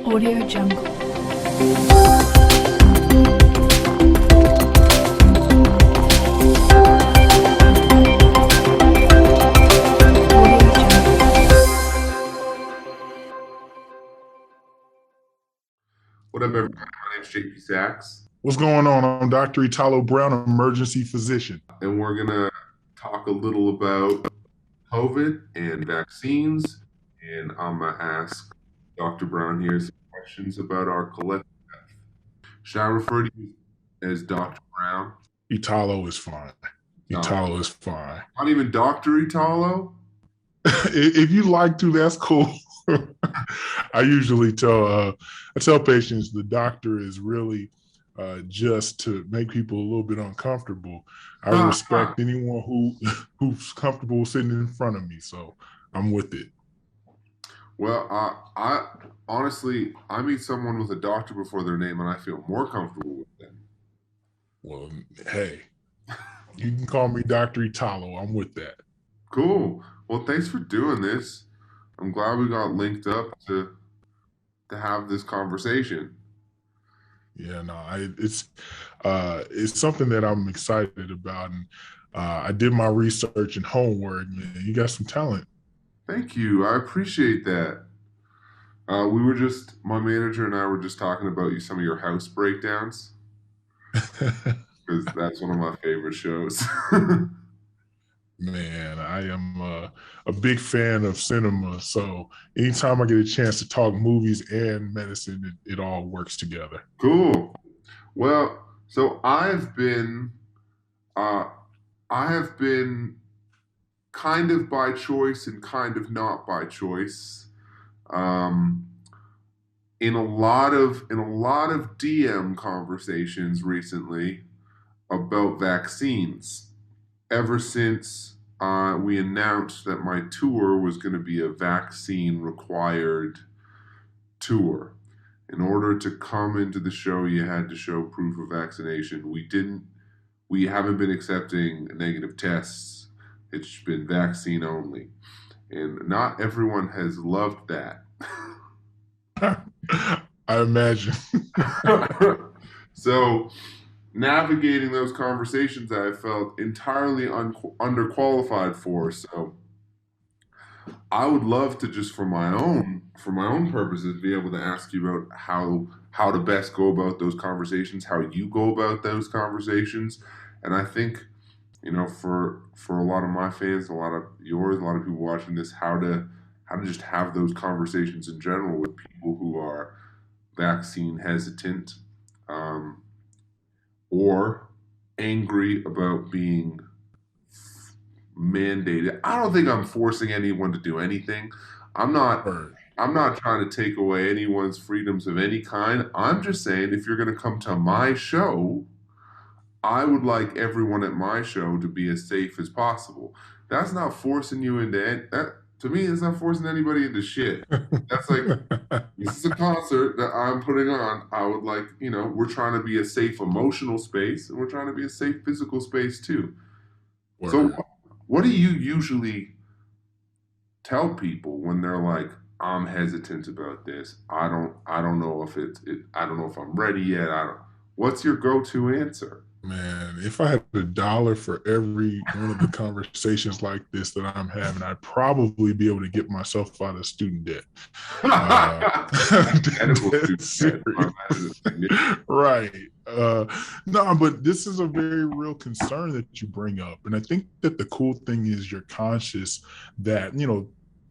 Audio Jungle. What up, everybody? My name's JP Sachs. What's going on? I'm Dr. Italo Brown, emergency physician. And we're going to talk a little about COVID and vaccines. And I'm going to ask Dr. Brown here some questions about our collective health. Should I refer to you as Dr. Brown? Italo is fine. Italo is fine. Not even Dr. Italo? If you like to, that's cool. I usually tell patients the doctor is really just to make people a little bit uncomfortable. I respect anyone who's comfortable sitting in front of me, so I'm with it. Well, I honestly, I meet someone with a doctor before their name, and I feel more comfortable with them. Well, hey, you can call me Dr. Italo. I'm with that. Cool. Well, thanks for doing this. I'm glad we got linked up to have this conversation. Yeah, no, it's something that I'm excited about, and I did my research and homework. Man, you got some talent. Thank you. I appreciate that. My manager and I were just talking about some of your house breakdowns, because that's one of my favorite shows. Man, I am a big fan of cinema, so anytime I get a chance to talk movies and medicine, it all works together. Cool. Well, so I've been kind of by choice and kind of not by choice, in a lot of DM conversations recently about vaccines. Ever since we announced that my tour was going to be a vaccine-required tour. In order to come into the show, you had to show proof of vaccination. We haven't been accepting negative tests. It's been vaccine only. And not everyone has loved that. I imagine. So, navigating those conversations I felt entirely underqualified for. So I would love to, just for my own purposes, be able to ask you about how to best go about those conversations, how you go about those conversations. And I think, for a lot of my fans, a lot of yours, a lot of people watching this, how to just have those conversations in general with people who are vaccine hesitant, or angry about being mandated. I don't think I'm forcing anyone to do anything. I'm not trying to take away anyone's freedoms of any kind. I'm just saying, if you're going to come to my show, I would like everyone at my show to be as safe as possible. That's not forcing you into that. To me, it's not forcing anybody into shit. That's like, this is a concert that I'm putting on. I would like, we're trying to be a safe emotional space, and we're trying to be a safe physical space too. Word. So what do you usually tell people when they're like, I'm hesitant about this. I don't know if I don't know if I'm ready yet. What's your go-to answer? Man, if I had $1 for every one of the conversations like this that I'm having, I'd probably be able to get myself out of student debt. Right. No, but this is a very real concern that you bring up. And I think that the cool thing is you're conscious that,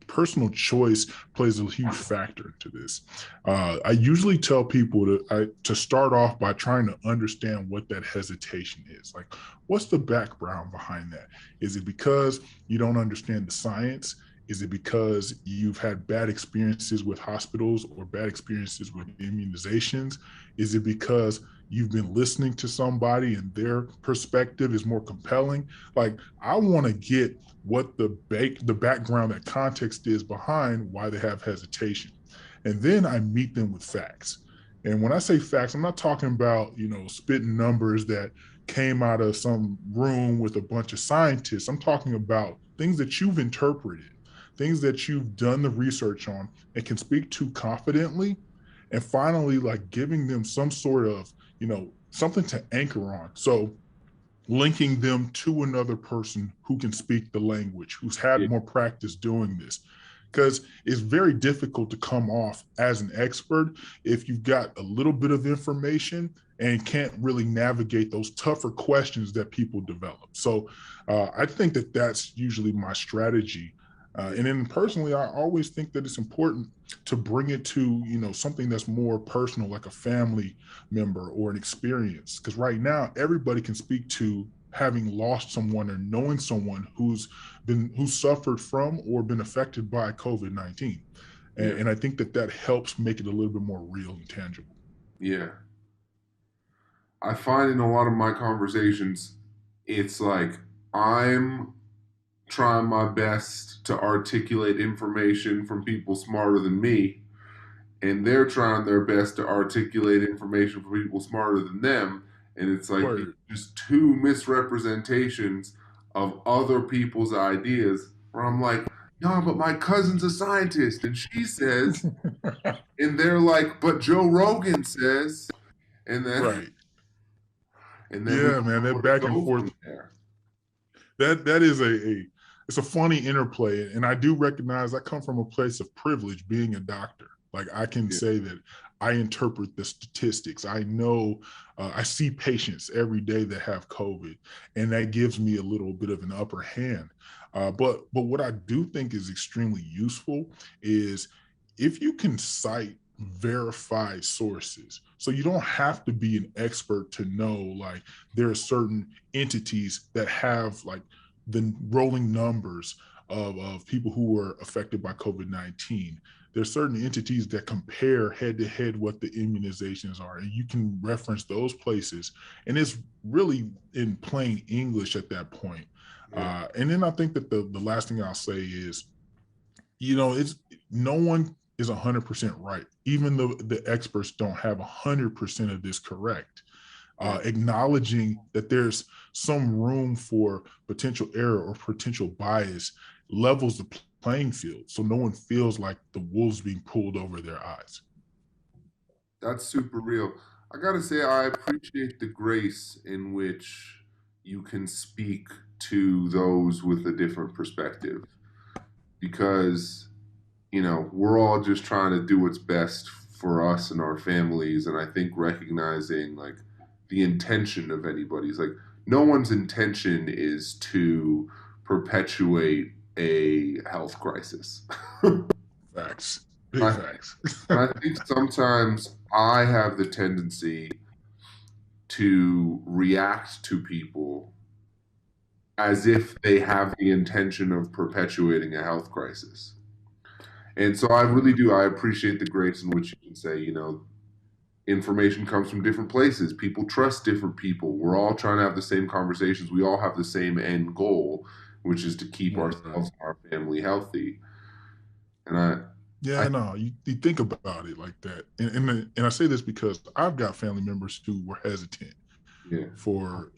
personal choice plays a huge factor into this. I usually tell people to start off by trying to understand what that hesitation is. Like, what's the background behind that? Is it because you don't understand the science? Is it because you've had bad experiences with hospitals or bad experiences with immunizations? Is it because you've been listening to somebody and their perspective is more compelling? Like, I want to get what the background, that context is behind why they have hesitation. And then I meet them with facts. And when I say facts, I'm not talking about, spitting numbers that came out of some room with a bunch of scientists. I'm talking about things that you've interpreted, things that you've done the research on and can speak to confidently, and finally like giving them some sort of, something to anchor on. So linking them to another person who can speak the language, who's Yeah. had more practice doing this. Because it's very difficult to come off as an expert if you've got a little bit of information and can't really navigate those tougher questions that people develop. So I think that that's usually my strategy. Yeah. And then personally, I always think that it's important to bring it to, something that's more personal, like a family member or an experience. Because right now, everybody can speak to having lost someone or knowing someone who's suffered from or been affected by COVID-19. Yeah. And I think that that helps make it a little bit more real and tangible. Yeah. I find in a lot of my conversations, it's like I'm trying my best to articulate information from people smarter than me, and they're trying their best to articulate information from people smarter than them. And it's like these Word. just two misrepresentations of other people's ideas where I'm like, no, but my cousin's a scientist and she says, and they're like, but Joe Rogan says, and then Right. and then we Yeah, don't man. know That where to back and go forth, from there. that is a it's a funny interplay. And I do recognize I come from a place of privilege being a doctor. Like I can Yeah, say that I interpret the statistics. I know I see patients every day that have COVID, and that gives me a little bit of an upper hand. But what I do think is extremely useful is if you can cite verified sources. So you don't have to be an expert to know like there are certain entities that have like the rolling numbers of people who were affected by COVID-19. There's certain entities that compare head to head what the immunizations are, and you can reference those places. And it's really in plain English at that point. yeah, And then I think that the last thing I'll say is, it's no one is 100% right. Even though the experts don't have 100% of this correct, yeah. acknowledging that there's some room for potential error or potential bias levels the playing field, so no one feels like the wolves being pulled over their eyes. That's super real. I gotta say, I appreciate the grace in which you can speak to those with a different perspective because, we're all just trying to do what's best for us and our families. And I think recognizing like the intention of anybody's like, no one's intention is to perpetuate a health crisis. Facts. Big I, facts. and I think sometimes I have the tendency to react to people as if they have the intention of perpetuating a health crisis. And so I really Word. do. I appreciate the grace in which you can say, information comes from different places. People trust different people. We're all trying to have the same conversations. We all have the same end goal, which is to keep Word. ourselves and our family healthy. And I, Yeah, no, you think about it like that. And I say this because I've got family members who were hesitant yeah, for,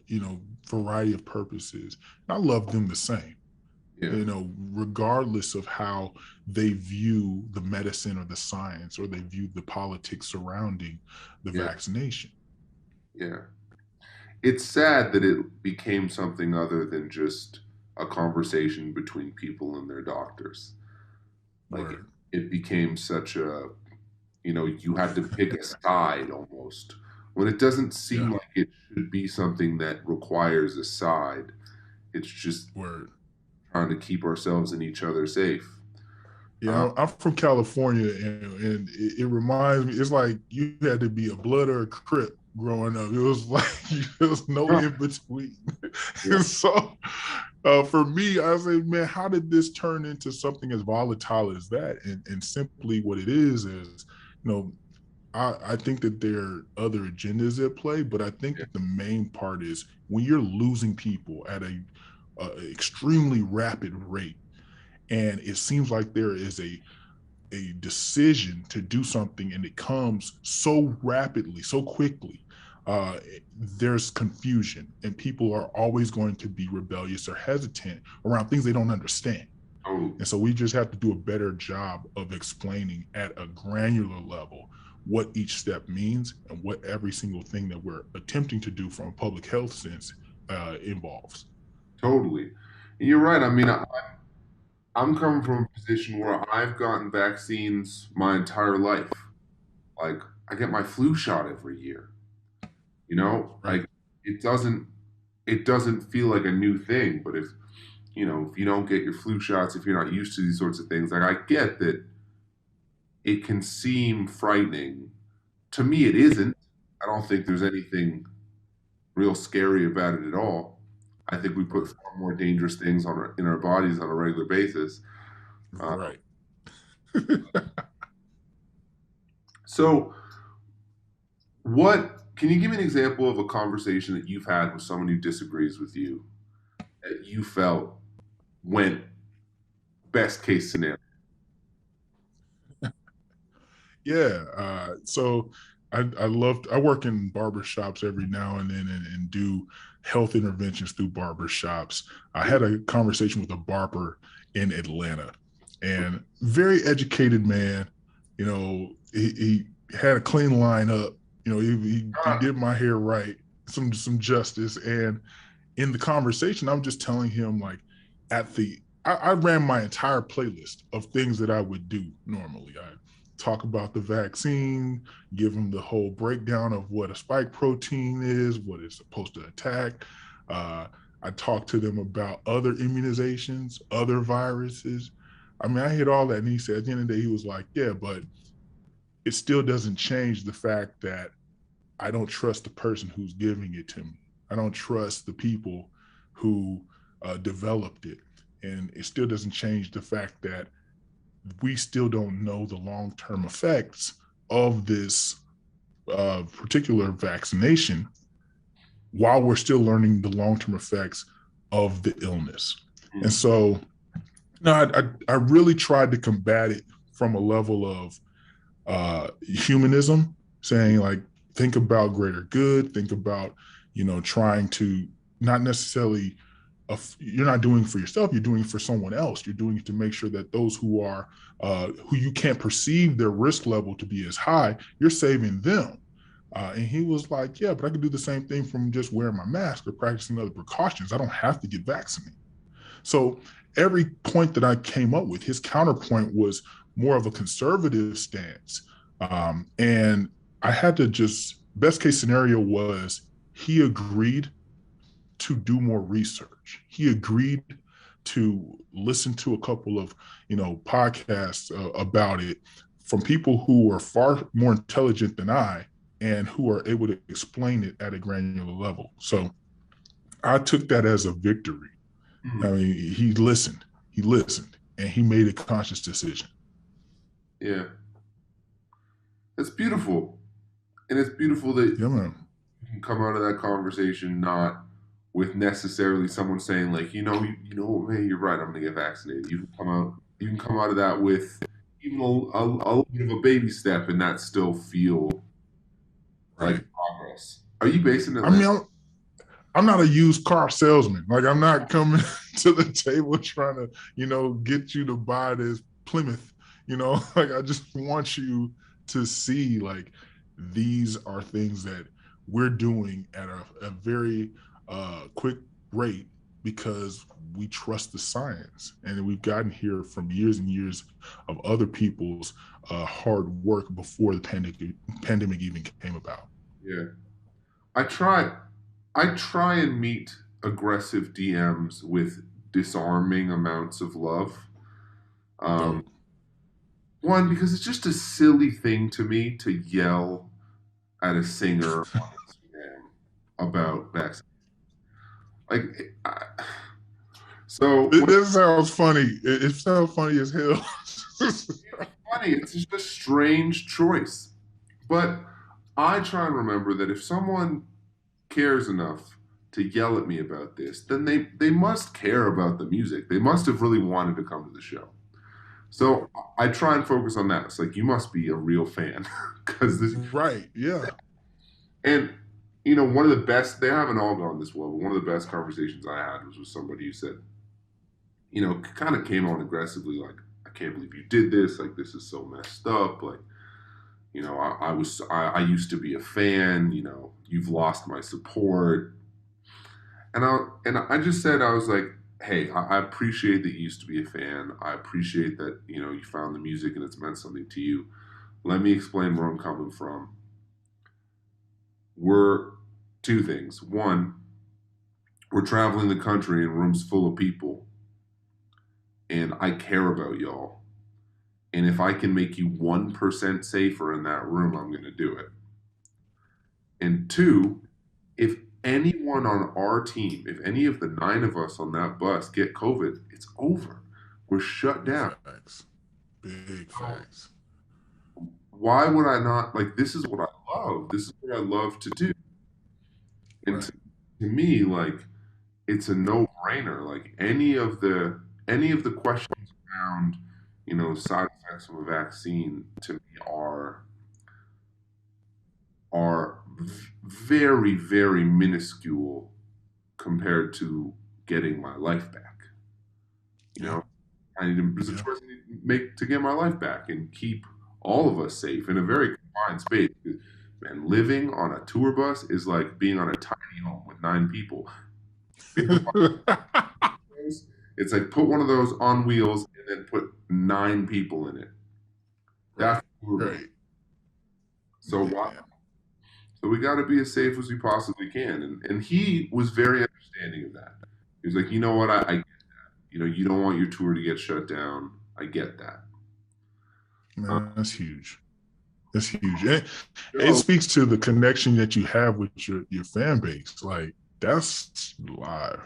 variety of purposes. And I love them the same, yeah, regardless of how they view the medicine or the science or they view the politics surrounding the yeah, vaccination. yeah. It's sad that it became something other than just a conversation between people and their doctors. Like Word. it became such a, you had to pick a side almost when it doesn't seem Yeah. like it should be something that requires a side. It's just Word. trying to keep ourselves and each other safe. Uh, Yeah, I'm from California, and it reminds me. It's like you had to be a blood or a crip growing up. It was like there was no in between. yeah, And so, for me, I say, man, how did this turn into something as volatile as that? And simply, what it is, you know, I think that there are other agendas at play, but I think yeah, that the main part is when you're losing people at a extremely rapid rate, and it seems like there is a decision to do something and it comes so rapidly, so quickly, uh, there's confusion and people are always going to be rebellious or hesitant around things they don't understand. totally. And so we just have to do a better job of explaining at a granular level what each step means and what every single thing that we're attempting to do from a public health sense involves. Totally. And you're right. I mean, I'm coming from a position where I've gotten vaccines my entire life. Like, I get my flu shot every year. You know, Right. like it doesn't feel like a new thing. But if you don't get your flu shots, if you're not used to these sorts of things, like I get that it can seem frightening. To me, it isn't. I don't think there's anything real scary about it at all. I think we put Right. far more dangerous things in our bodies on a regular basis. Uh, Right. so, what can you give me an example of a conversation that you've had with someone who disagrees with you that you felt went best case scenario? Yeah. So I work in barber shops every now and then and do health interventions through barber shops. I had a conversation with a barber in Atlanta, and very educated man. He had a clean line up. He Ah, did my hair right, some justice. And in the conversation, I'm just telling him like at the I ran my entire playlist of things that I would do normally. I talk about the vaccine, give them the whole breakdown of what a spike protein is, what it's supposed to attack. Uh, I talk to them about other immunizations, other viruses. I mean, I hit all that. And he said at the end of the day, he was like, yeah, but it still doesn't change the fact that I don't trust the person who's giving it to me. I don't trust the people who developed it. And it still doesn't change the fact that we still don't know the long term effects of this particular vaccination while we're still learning the long term effects of the illness. And mm, so, no, I really tried to combat it from a level of humanism, saying like, think about greater good, think about, trying to not necessarily, you're not doing for yourself, you're doing for someone else. You're doing it to make sure that those who you can't perceive their risk level to be as high, you're saving them. And he was like, yeah, but I could do the same thing from just wearing my mask or practicing other precautions. I don't have to get vaccinated. So every point that I came up with, his counterpoint was more of a conservative stance. And I had to just, best case scenario was he agreed to do more research. He agreed to listen to a couple of, podcasts about it from people who are far more intelligent than I and who are able to explain it at a granular level. So I took that as a victory. I mm, mean, he listened, and he made a conscious decision. yeah, it's beautiful, and it's beautiful that Yeah, man. you can come out of that conversation not with necessarily someone saying like, hey, you're right, I'm gonna get vaccinated. You can come out of that with even a little bit of a baby step, and that still feel like Right. progress. Are you based in I Atlanta? mean, I'm not a used car salesman. Like, I'm not coming to the table trying to, get you to buy this Plymouth. Like, I just want you to see like these are things that we're doing at a very quick rate because we trust the science, and we've gotten here from years and years of other people's hard work before the pandemic even came about. Yeah, I try. I try and meet aggressive DMs with disarming amounts of love. Um, Dope. one, because it's just a silly thing to me to yell at a singer on Instagram about vaccine. Like, so when This sounds funny. It sounds funny as hell. it's funny, it's just a strange choice. But I try and remember that if someone cares enough to yell at me about this, then they must care about the music. They must have really wanted to come to the show. So I try and focus on that. It's like you must be a real fan because this Right. Yeah. and one of the best they haven't all gone this well, but one of the best conversations I had was with somebody who said, kind of came on aggressively, like, I can't believe you did this, like this is so messed up, like I used to be a fan. You've lost my support, and I just said, I was like, hey, I appreciate that you used to be a fan. I appreciate that you found the music and it's meant something to you. Let me explain where I'm coming from. We're two things. One, we're traveling the country in rooms full of people, and I care about y'all. And if I can make you 1% safer in that room, I'm going to do it. And two, if anyone on our team, if any of the nine of us on that bus get COVID, it's over. We're shut Big down. facts. Big So facts. why would I not? Like, this is what I love. This is what I love to do. And Right. to me, like, it's a no-brainer. Like, any of the questions around, side effects of a vaccine to me are very, very minuscule compared to getting my life back. You Yeah. know, there's a Yeah. choice I need to make to get my life back and keep all of us safe in a very confined space. Man, living on a tour bus is like being on a tiny home with nine people. It's like put one of those on wheels and then put nine people in it. That's Right. a tour bus. Right. So why? Man. So we got to be as safe as we possibly can. And he was very understanding of that. He was like, you know what, you don't want your tour to get shut down. I get that. Uh, Man, that's huge. That's huge. And it so, speaks to the connection that you have with your fan base. Like that's live.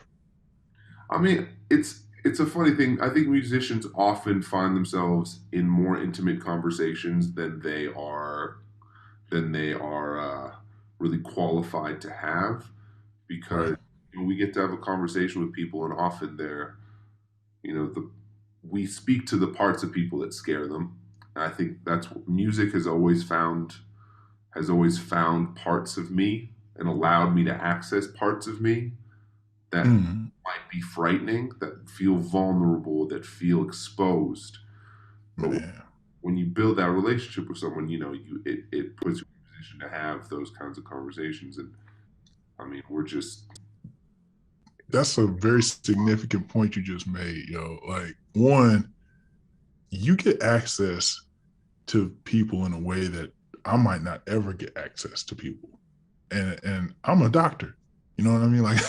I mean, it's a funny thing. I think musicians often find themselves in more intimate conversations than they are really qualified to have, Right. because we get to have a conversation with people, and often you know the we speak to the parts of people that scare them. And I think that's what music has always found parts of me and allowed me to access parts of me that Mm, might be frightening, that feel vulnerable, that feel exposed. But man. when you build that relationship with someone, it puts you in a position to have those kinds of conversations. And I mean, we're just That's a very significant point you just made, yo. Like one, you get access to people in a way that I might not ever get access to people. And I'm a doctor. You know what I mean? Like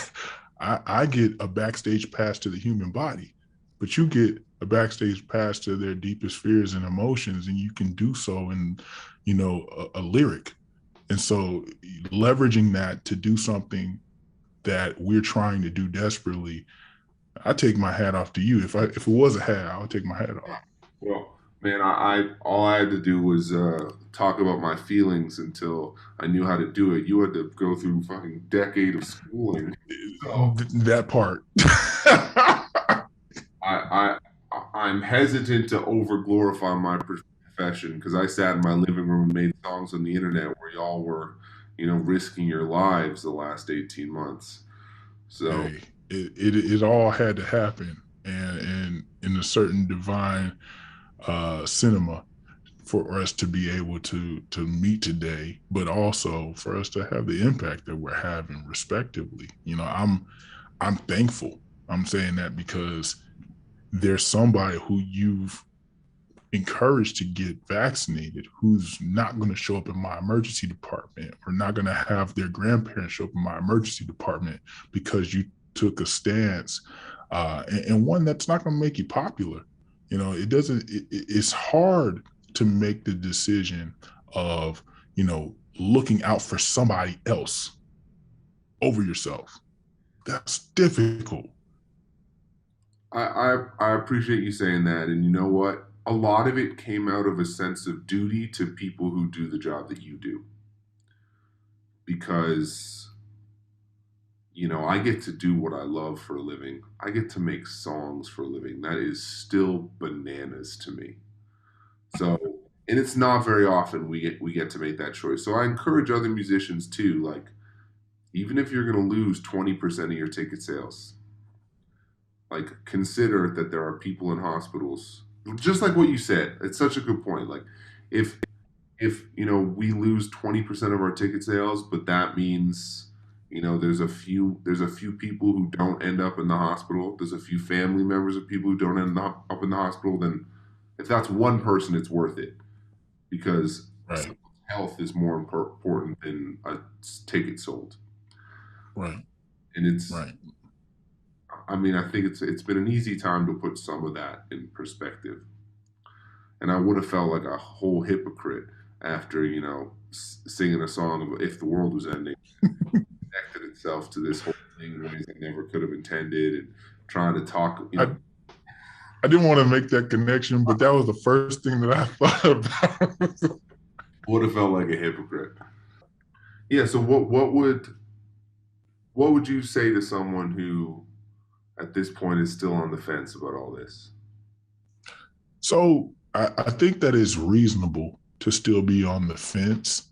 I get a backstage pass to the human body, but you get a backstage pass to their deepest fears and emotions, and you can do so in, a lyric. And so leveraging that to do something that we're trying to do desperately, I take my hat off to you. If it was a hat, I would take my hat off. well, man. I all I had to do was talk about my feelings until I knew how to do it. You had to go through fucking decade of schooling. So That part. I I'm hesitant to over glorify my profession, because I sat in my living room and made songs on the internet where y'all were, risking your lives the last 18 months. So Hey, it all had to happen, and in a certain divine cinema for us to be able to meet today, but also for us to have the impact that we're having, respectively. I'm thankful. I'm saying that because there's somebody who you've encouraged to get vaccinated who's not going to show up in my emergency department or not going to have their grandparents show up in my emergency department because you took a stance, and one that's not going to make you popular. It doesn't, it's hard to make the decision of, looking out for somebody else over yourself. That's difficult. I appreciate you saying that, and you know what? A lot of it came out of a sense of duty to people who do the job that you do, because I get to do what I love for a living. I get to make songs for a living. That is still bananas to me. So, and it's not very often we get to make that choice. So I encourage other musicians too, like, even if you're going to lose 20% of your ticket sales, like, consider that there are people in hospitals, just like what you said. It's such a good point. Like, if if we lose 20% of our ticket sales, but that means there's a few people who don't end up in the hospital. There's a few family members of people who don't end up in the hospital. Then if that's one person, it's worth it because Right, someone's health is more important than a ticket sold. right, And it's, right. I mean, I think it's been an easy time to put some of that in perspective. And I would have felt like a whole hypocrite after singing a song of "If the World Was Ending," connected itself to this whole thing in ways I never could have intended, and trying to talk. I I didn't want to make that connection, but that was the first thing that I thought about. Would have felt like a hypocrite. Yeah. So what would you say to someone who at this point is still on the fence about all this? So I think that is reasonable to still be on the fence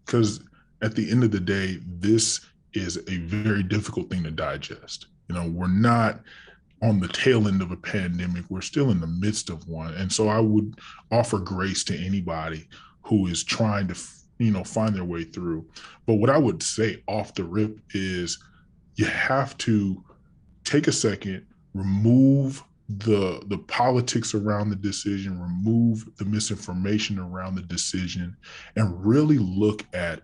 because at the end of the day, this is a very difficult thing to digest. We're not on the tail end of a pandemic. We're still in the midst of one. And so I would offer grace to anybody who is trying to, find their way through. But what I would say off the rip is you have to take a second, remove the politics around the decision, remove the misinformation around the decision, and really look at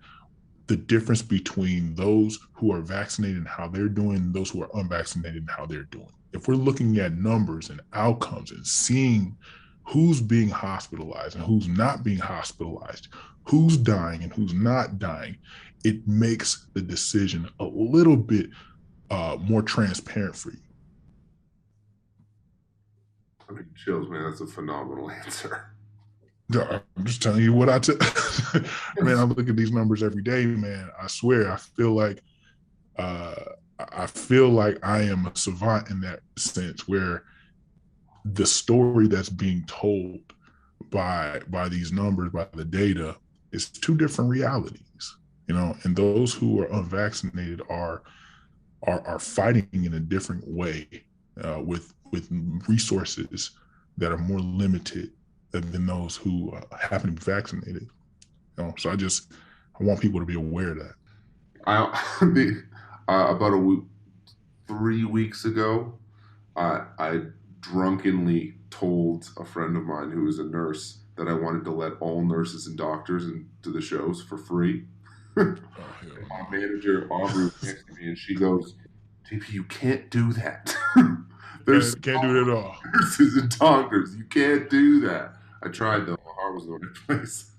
the difference between those who are vaccinated and how they're doing and those who are unvaccinated and how they're doing. If we're looking at numbers and outcomes and seeing who's being hospitalized and who's not being hospitalized, who's dying and who's not dying, it makes the decision a little bit more transparent for you. I mean, chills, man. That's a phenomenal answer. I'm just telling you what man, I look at these numbers every day, man. I swear, uh, I feel like I am a savant in that sense, where the story that's being told by these numbers, by the data, is two different realities. And those who are unvaccinated are fighting in a different way with resources that are more limited than those who happen to be vaccinated. So I want people to be aware of that. About 3 weeks ago, I drunkenly told a friend of mine who is a nurse that I wanted to let all nurses and doctors into the shows for free. Oh hell My no! manager Aubrey was next to me, and she goes, "JP, you can't do that. There's Can't do it at all. nurses and doctors. You can't do that." I tried though. My heart was in the right place.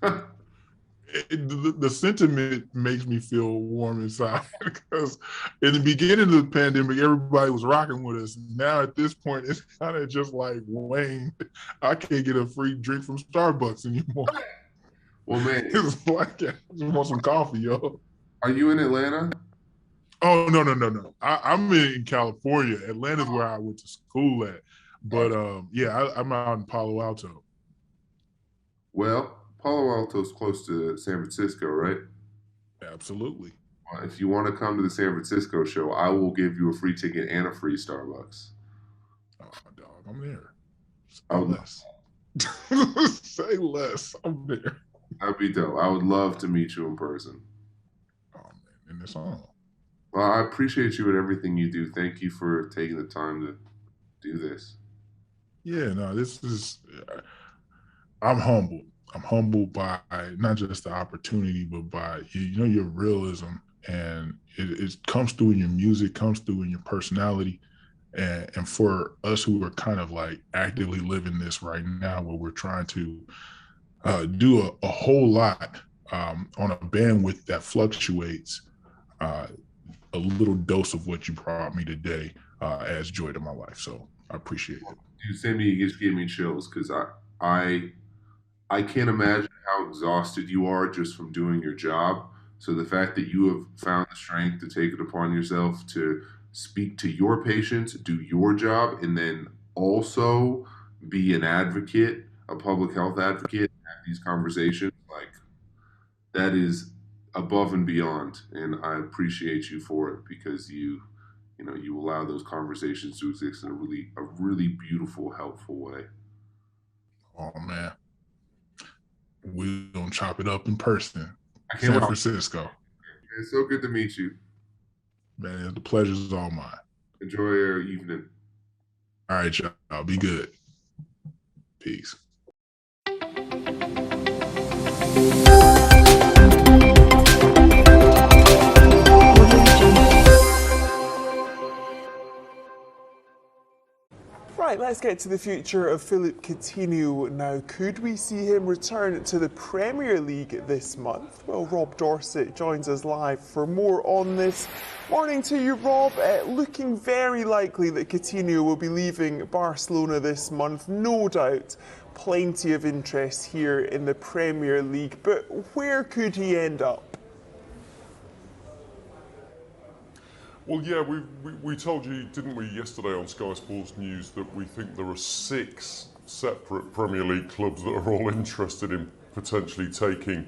The sentiment makes me feel warm inside because in the beginning of the pandemic, everybody was rocking with us. Now at this point, it's kind of just like Wayne. I can't get a free drink from Starbucks anymore. Well, man, It's like I just want some coffee, yo. are you in Atlanta? Oh no, no, no, no. I'm in California. Atlanta's where I went to school at. But Gotcha. yeah, I'm out in Palo Alto. Well, Palo Alto is close to San Francisco, right? Absolutely. If you want to come to the San Francisco show, I will give you a free ticket and a free Starbucks. Oh dog, I'm there. I Say would, less. Say less. I'm there. that'd be dope. I would love to meet you in person. Oh man, and it's on. Well, I appreciate you and everything you do. Thank you for taking the time to do this. Yeah, no, this is. I'm humbled. I'm humbled by not just the opportunity, but by your realism, and it comes through in your music, comes through in your personality, and for us who are kind of like actively living this right now, where we're trying to do a whole lot on a bandwidth that fluctuates. Uh, a little dose of what you brought me today adds joy to my life. So I appreciate it. Dude, Sammy, you just gave me chills because I I can't imagine how exhausted you are just from doing your job. So the fact that you have found the strength to take it upon yourself to speak to your patients, do your job, and then also be an advocate, a public health advocate, have these conversations, like that is above and beyond. And I appreciate you for it because you allow those conversations to exist in a really beautiful, helpful way. Oh man. We're gonna chop it up in person, I can't San wait. Francisco. It's so good to meet you. Man, the pleasure's all mine. Enjoy your evening. All right, y'all. Be good. Peace. Right, let's get to the future of Philippe Coutinho now. Could we see him return to the Premier League this month? Well, Rob Dorset joins us live for more on this. Morning to you, Rob. Looking very likely that Coutinho will be leaving Barcelona this month, no doubt. Plenty of interest here in the Premier League, but where could he end up? Well, yeah, we told you, didn't we, yesterday on Sky Sports News that we think there are 6 separate Premier League clubs that are all interested in potentially taking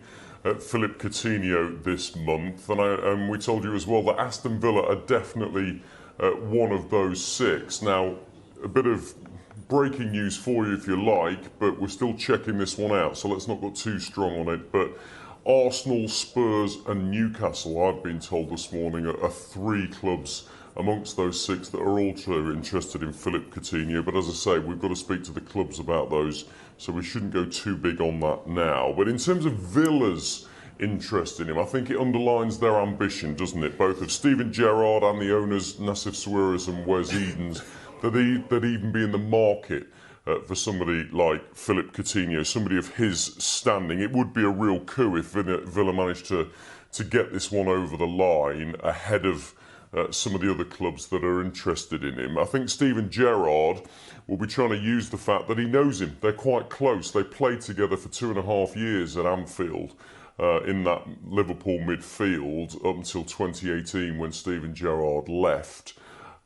Philippe Coutinho this month. And we told you as well that Aston Villa are definitely one of those 6. Now, a bit of breaking news for you if you like, but we're still checking this one out, so let's not go too strong on it. But Arsenal, Spurs and Newcastle, I've been told this morning, are 3 clubs amongst those 6 that are also interested in Philippe Coutinho. But as I say, we've got to speak to the clubs about those, so we shouldn't go too big on that now. But in terms of Villa's interest in him, I think it underlines their ambition, doesn't it? Both of Steven Gerrard and the owners, Nassif Suarez and Wes Edens, that they'd even be in the market for somebody like Philippe Coutinho, somebody of his standing. It would be a real coup if Villa managed to get this one over the line ahead of some of the other clubs that are interested in him. I think Steven Gerrard will be trying to use the fact that he knows him. They're quite close. They played together for 2.5 years at Anfield in that Liverpool midfield up until 2018 when Steven Gerrard left.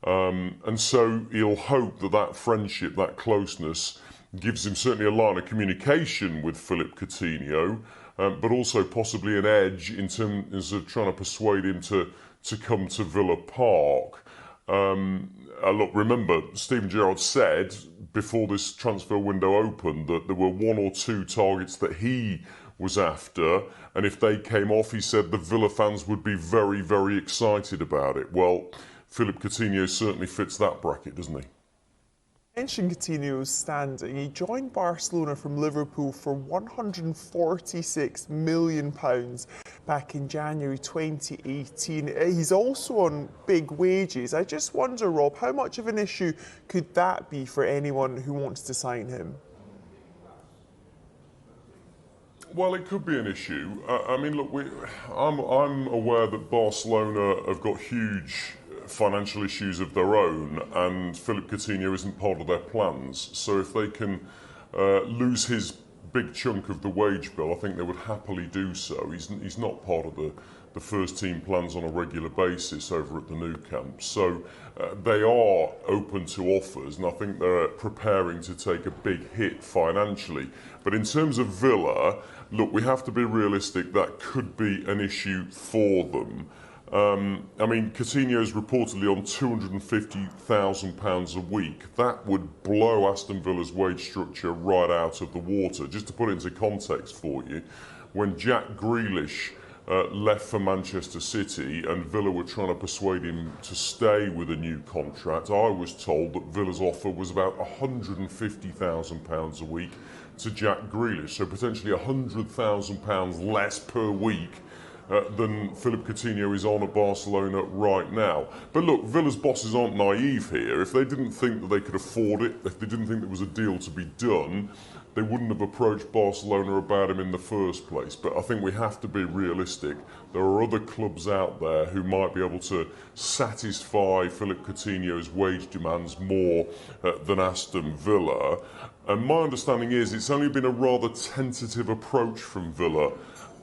And so he'll hope that that friendship, that closeness, gives him certainly a line of communication with Philippe Coutinho, but also possibly an edge in terms of trying to persuade him to come to Villa Park. Look, remember, Steven Gerrard said before this transfer window opened that there were 1 or 2 targets that he was after, and if they came off, he said the Villa fans would be very, very excited about it. Well, Philippe Coutinho certainly fits that bracket, doesn't he? Mentioned Coutinho's standing. He joined Barcelona from Liverpool for £146 million back in January 2018. He's also on big wages. I just wonder, Rob, how much of an issue could that be for anyone who wants to sign him? Well, it could be an issue. I mean, look, I'm aware that Barcelona have got huge financial issues of their own, and Philippe Coutinho isn't part of their plans. So if they can lose his big chunk of the wage bill, I think they would happily do so. He's not part of the first team plans on a regular basis over at the Nou Camp. So they are open to offers, and I think they're preparing to take a big hit financially. But in terms of Villa, look, we have to be realistic. That could be an issue for them. I mean, Coutinho's reportedly on £250,000 a week. That would blow Aston Villa's wage structure right out of the water. Just to put it into context for you, when Jack Grealish left for Manchester City and Villa were trying to persuade him to stay with a new contract, I was told that Villa's offer was about £150,000 a week to Jack Grealish, so potentially £100,000 less per week than Philippe Coutinho is on at Barcelona right now. But look, Villa's bosses aren't naive here. If they didn't think that they could afford it, if they didn't think there was a deal to be done, they wouldn't have approached Barcelona about him in the first place. But I think we have to be realistic. There are other clubs out there who might be able to satisfy Philippe Coutinho's wage demands more than Aston Villa. And my understanding is it's only been a rather tentative approach from Villa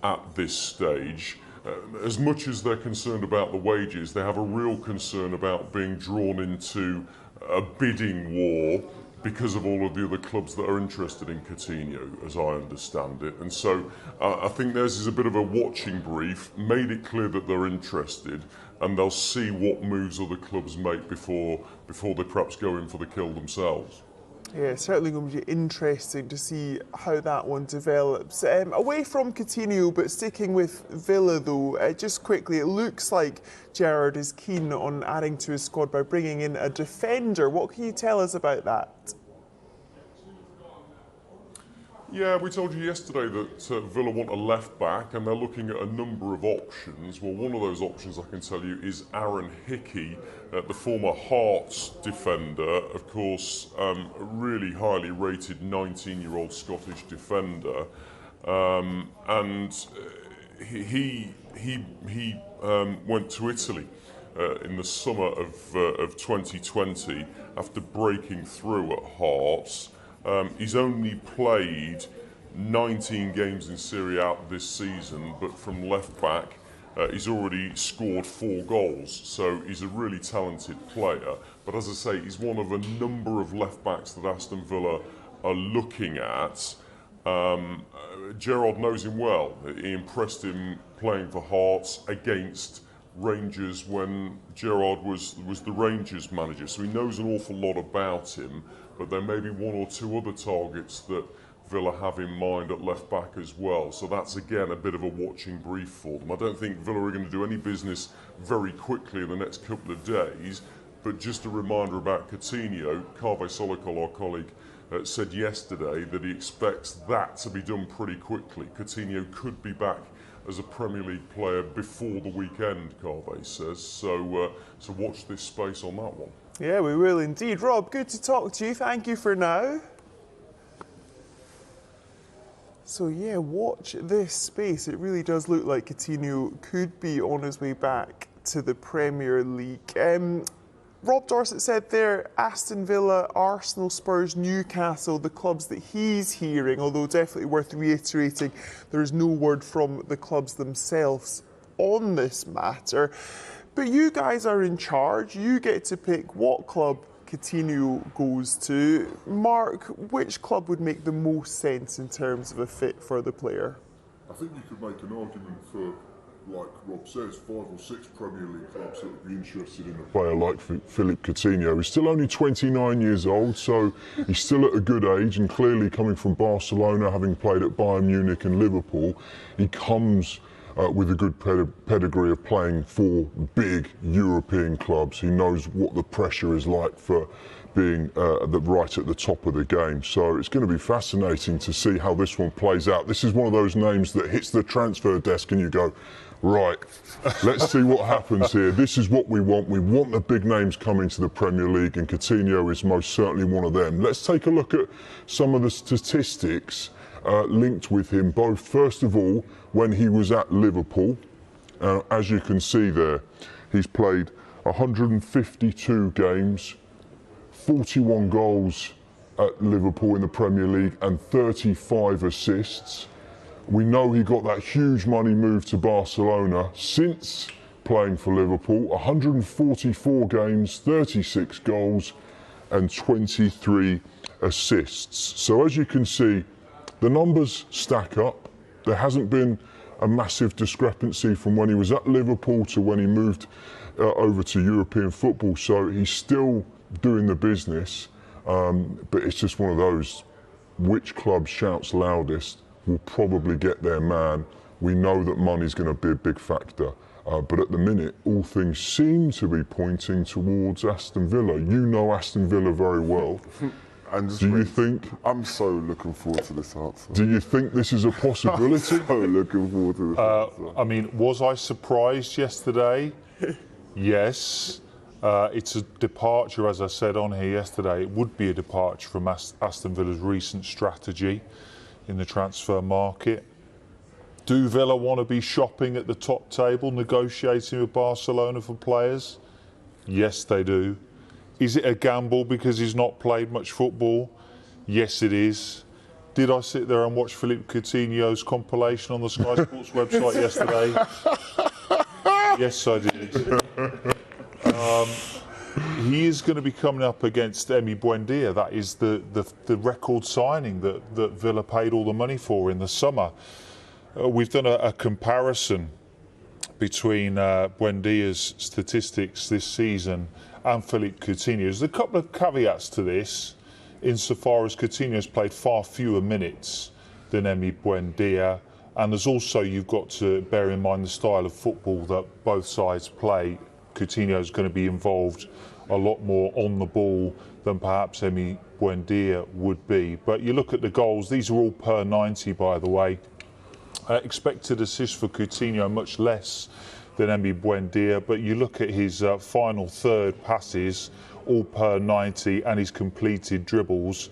at this stage. As much as they're concerned about the wages, they have a real concern about being drawn into a bidding war because of all of the other clubs that are interested in Coutinho, as I understand it. And so I think theirs is a bit of a watching brief, made it clear that they're interested, and they'll see what moves other clubs make before they perhaps go in for the kill themselves. Yeah, it's certainly going to be interesting to see how that one develops. Away from Coutinho, but sticking with Villa though, just quickly, it looks like Gerrard is keen on adding to his squad by bringing in a defender. What can you tell us about that? Yeah, we told you yesterday that Villa want a left back and they're looking at a number of options. Well, one of those options I can tell you is Aaron Hickey, the former Hearts defender, of course, a really highly rated 19-year-old Scottish defender, and he went to Italy in the summer of 2020 after breaking through at Hearts. He's only played 19 games in Serie A this season, but from left back, he's already scored 4 goals. So he's a really talented player. But as I say, he's one of a number of left backs that Aston Villa are looking at. Gerrard knows him well. He impressed him playing for Hearts against Rangers when Gerrard was the Rangers manager. So he knows an awful lot about him. But there may be 1 or 2 other targets that Villa have in mind at left back as well. So that's again a bit of a watching brief for them. I don't think Villa are going to do any business very quickly in the next couple of days. But just a reminder about Coutinho, K.L.P, our colleague, said yesterday that he expects that to be done pretty quickly. Coutinho could be back as a Premier League player before the weekend, K.L.P says. So watch this space on that one. Yeah, we will indeed. Rob, good to talk to you. Thank you for now. So yeah, watch this space. It really does look like Coutinho could be on his way back to the Premier League. Rob Dorsett said there, Aston Villa, Arsenal, Spurs, Newcastle, the clubs that he's hearing, although definitely worth reiterating, there is no word from the clubs themselves on this matter. But you guys are in charge. You get to pick what club Coutinho goes to. Mark, which club would make the most sense in terms of a fit for the player? I think you could make an argument for, like Rob says, 5 or 6 Premier League clubs that would be interested in a player like Philippe Coutinho. He's still only 29 years old, so he's still at a good age, and clearly coming from Barcelona, having played at Bayern Munich and Liverpool, he comes with a good pedigree of playing for big European clubs. He knows what the pressure is like for being right at the top of the game. So it's going to be fascinating to see how this one plays out. This is one of those names that hits the transfer desk and you go, right, let's see what happens here. This is what we want. We want the big names coming to the Premier League, and Coutinho is most certainly one of them. Let's take a look at some of the statistics linked with him, both first of all when he was at Liverpool. As you can see there, he's played 152 games, 41 goals at Liverpool in the Premier League and 35 assists. We know he got that huge money move to Barcelona since playing for Liverpool. 144 games, 36 goals and 23 assists. So as you can see, the numbers stack up. There hasn't been a massive discrepancy from when he was at Liverpool to when he moved over to European football. So he's still doing the business, but it's just one of those, which club shouts loudest will probably get their man. We know that money's going to be a big factor, but at the minute, all things seem to be pointing towards Aston Villa. You know Aston Villa very well. Do you think? I'm so looking forward to this answer. Do you think this is a possibility? So looking forward to this answer. I mean, was I surprised yesterday? Yes. It's a departure, as I said on here yesterday. It would be a departure from Aston Villa's recent strategy in the transfer market. Do Villa want to be shopping at the top table, negotiating with Barcelona for players? Yes, they do. Is it a gamble because he's not played much football? Yes, it is. Did I sit there and watch Philippe Coutinho's compilation on the Sky Sports website yesterday? Yes, I did. He is going to be coming up against Emi Buendia. That is the record signing that Villa paid all the money for in the summer. We've done a comparison between Buendia's statistics this season and Philippe Coutinho's. There's a couple of caveats to this. insofar as Coutinho's played far fewer minutes than Emi Buendia. And there's also, you've got to bear in mind the style of football that both sides play. Coutinho's going to be involved a lot more on the ball than perhaps Emi Buendia would be. But you look at the goals, these are all per 90, by the way. Expected assists for Coutinho, much less than Emi Buendia, but you look at his final third passes, all per 90, and his completed dribbles.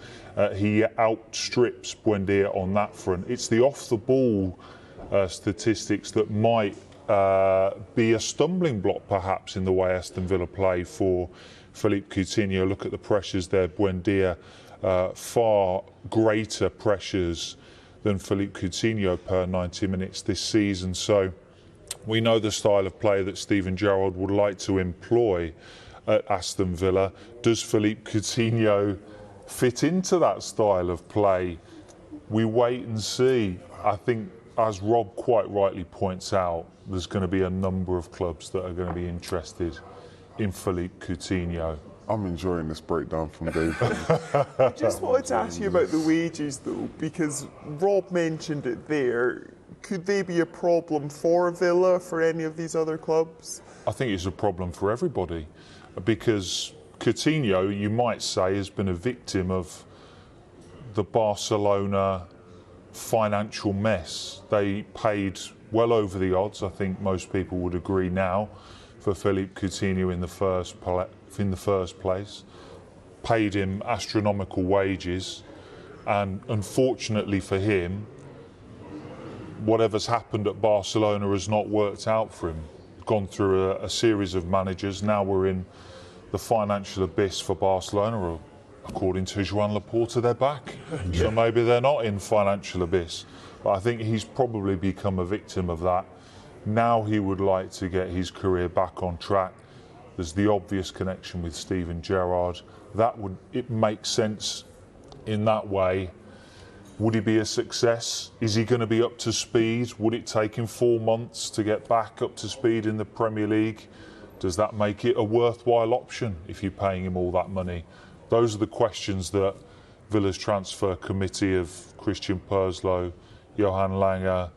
He outstrips Buendia on that front. It's the off-the-ball statistics that might be a stumbling block, perhaps, in the way Aston Villa play for Philippe Coutinho. Look at the pressures there. Buendia, far greater pressures than Philippe Coutinho per 90 minutes this season. So we know the style of play that Steven Gerrard would like to employ at Aston Villa. Does Philippe Coutinho fit into that style of play? We wait and see. I think, as Rob quite rightly points out, there's going to be a number of clubs that are going to be interested in Philippe Coutinho. I'm enjoying this breakdown from Dave. I just wanted to ask you about the wages, though, because Rob mentioned it there. Could they be a problem for Villa, for any of these other clubs? I think it's a problem for everybody, because Coutinho, you might say, has been a victim of the Barcelona financial mess. They paid well over the odds, I think most people would agree now, for Philippe Coutinho in the first place. Paid him astronomical wages, and unfortunately for him, whatever's happened at Barcelona has not worked out for him. Gone through a series of managers. Now we're in the financial abyss for Barcelona. According to Joan Laporta, they're back. So maybe they're not in financial abyss. But I think he's probably become a victim of that. Now he would like to get his career back on track. There's the obvious connection with Steven Gerrard. It makes sense in that way. Would he be a success? Is he going to be up to speed? Would it take him 4 months to get back up to speed in the Premier League? Does that make it a worthwhile option if you're paying him all that money? Those are the questions that Villa's transfer committee of Christian Purslow, Johan Lange,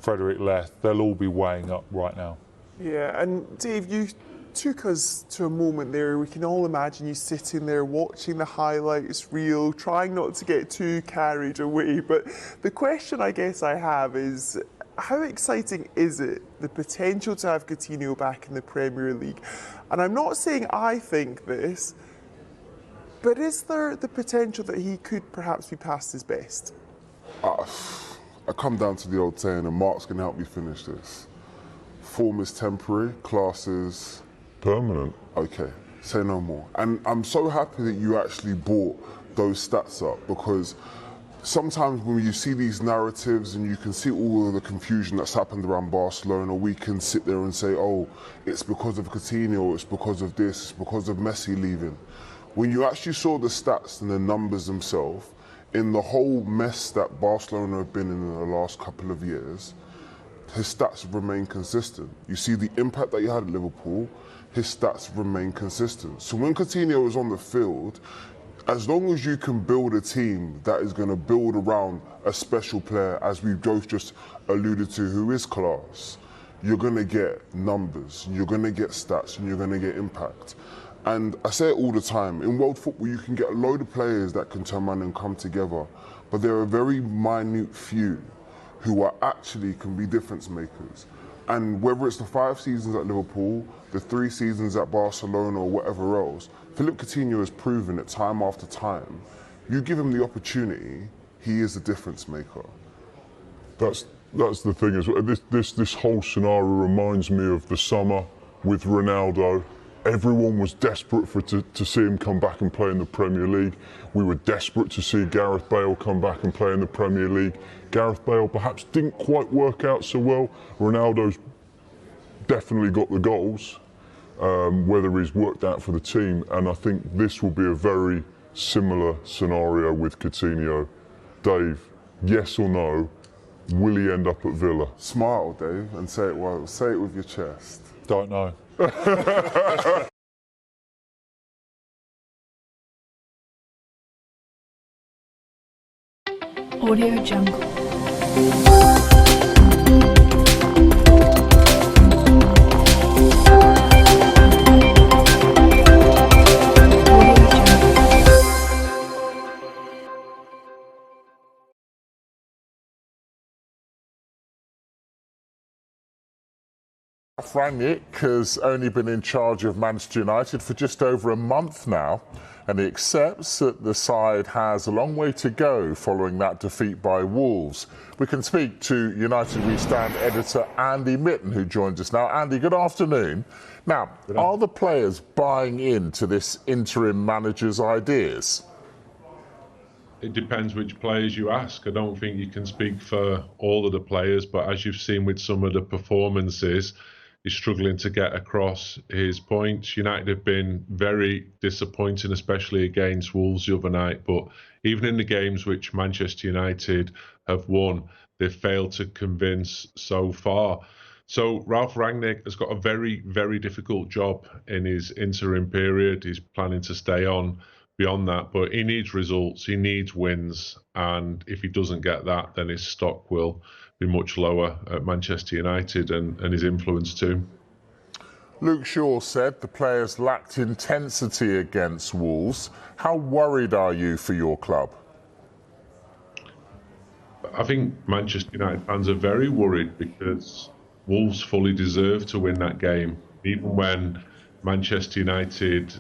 Frederick Leth, they'll all be weighing up right now. Yeah, and Dave, you took us to a moment there. We can all imagine you sitting there watching the highlights reel, trying not to get too carried away. But the question I guess I have is, how exciting is it, the potential to have Coutinho back in the Premier League? And I'm not saying I think this, but is there the potential that he could perhaps be past his best? I come down to the old saying, and Mark's going to help me finish this. Form is temporary, class is permanent. Okay, say no more. And I'm so happy that you actually brought those stats up, because sometimes when you see these narratives and you can see all of the confusion that's happened around Barcelona, we can sit there and say, oh, it's because of Coutinho, it's because of this, it's because of Messi leaving. When you actually saw the stats and the numbers themselves, in the whole mess that Barcelona have been in the last couple of years, his stats remain consistent. You see the impact that he had at Liverpool, his stats remain consistent. So when Coutinho is on the field, as long as you can build a team that is going to build around a special player, as we both just alluded to, who is class, you're going to get numbers, you're going to get stats, and you're going to get impact. And I say it all the time, in world football you can get a load of players that can turn around and come together, but there are a very minute few who are actually can be difference makers. And whether it's the 5 seasons at Liverpool, the 3 seasons at Barcelona or whatever else, Philippe Coutinho has proven it time after time. You give him the opportunity, he is a difference maker. That's the thing as well. This whole scenario reminds me of the summer with Ronaldo. Everyone was desperate to see him come back and play in the Premier League. We were desperate to see Gareth Bale come back and play in the Premier League. Gareth Bale perhaps didn't quite work out so well. Ronaldo's definitely got the goals, whether he's worked out for the team. And I think this will be a very similar scenario with Coutinho. Dave, yes or no, will he end up at Villa? Smile, Dave, and say it well. Say it with your chest. Don't know. Audio Jungle. Rangnick has only been in charge of Manchester United for just over a month now, and he accepts that the side has a long way to go following that defeat by Wolves. We can speak to United We Stand editor Andy Mitten, who joins us now. Andy, good afternoon. Now, are the players buying into this interim manager's ideas? It depends which players you ask. I don't think you can speak for all of the players, but as you've seen with some of the performances, he's struggling to get across his points. United have been very disappointing, especially against Wolves the other night. But even in the games which Manchester United have won, they've failed to convince so far. So Ralf Rangnick has got a very, very difficult job in his interim period. He's planning to stay on beyond that, but he needs results, he needs wins, and if he doesn't get that, then his stock will be much lower at Manchester United and his influence too. Luke Shaw said the players lacked intensity against Wolves. How worried are you for your club? I think Manchester United fans are very worried because Wolves fully deserved to win that game. Even when Manchester United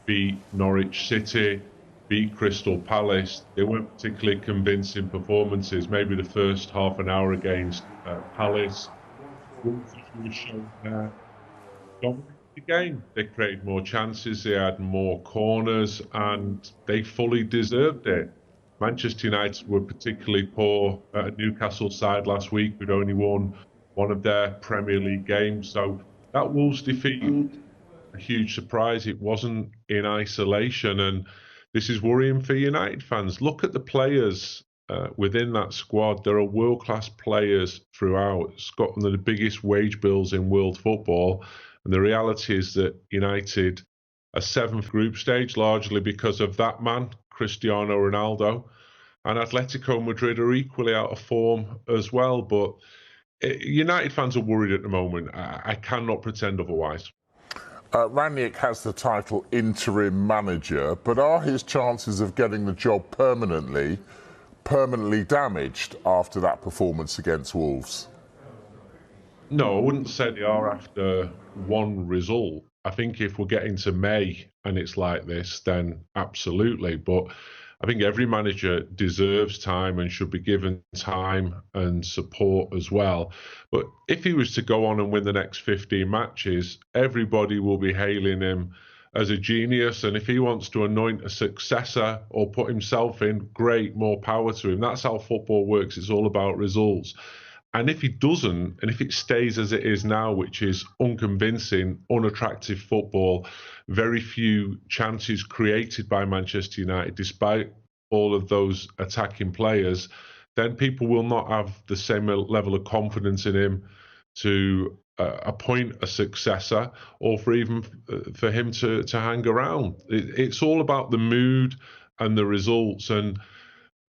beat Norwich City, beat Crystal Palace, they weren't particularly convincing performances. Maybe the first half an hour against Palace, Wolves showed dominated the game. They created more chances, they had more corners, and they fully deserved it. Manchester United were particularly poor at a Newcastle side last week who'd only won one of their Premier League games. So that Wolves defeat, a huge surprise. It wasn't in isolation, and this is worrying for United fans. Look at the players within that squad. There are world-class players throughout. It's got one of the biggest wage bills in world football, and the reality is that United are seventh group stage largely because of that man, Cristiano Ronaldo, and Atletico Madrid are equally out of form as well. But United fans are worried at the moment. I cannot pretend otherwise. Rangnick has the title interim manager, but are his chances of getting the job permanently damaged after that performance against Wolves? No, I wouldn't say they are after one result. I think if we're getting to May and it's like this, then absolutely. But I think every manager deserves time and should be given time and support as well. But if he was to go on and win the next 15 matches, everybody will be hailing him as a genius. And if he wants to anoint a successor or put himself in, great, more power to him. That's how football works. It's all about results. And if he doesn't, and if it stays as it is now, which is unconvincing, unattractive football, very few chances created by Manchester United, despite all of those attacking players, then people will not have the same level of confidence in him to appoint a successor or for even for him to hang around. It's all about the mood and the results. And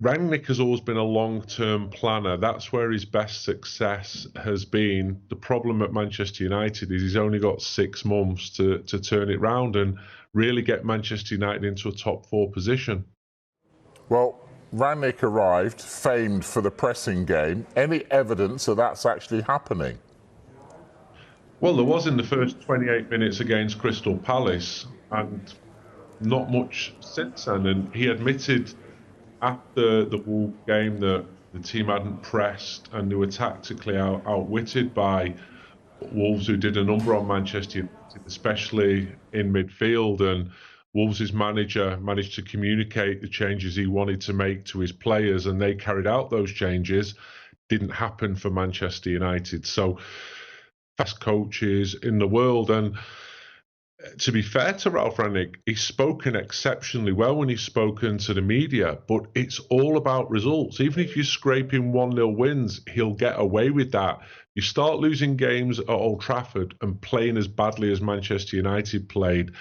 Rangnick has always been a long-term planner. That's where his best success has been. The problem at Manchester United is he's only got 6 months to turn it round and really get Manchester United into a top 4 position. Well, Rangnick arrived famed for the pressing game. Any evidence that that's actually happening? Well, there was in the first 28 minutes against Crystal Palace, and not much since then. And he admitted after the Wolves game that the team hadn't pressed and they were tactically outwitted by Wolves, who did a number on Manchester United, especially in midfield. And Wolves' manager managed to communicate the changes he wanted to make to his players, and they carried out those changes. Didn't happen for Manchester United. So, best coaches in the world. And to be fair to Ralf Rangnick, he's spoken exceptionally well when he's spoken to the media, but it's all about results. Even if you're scraping 1-0 wins, he'll get away with that. You start losing games at Old Trafford and playing as badly as Manchester United played,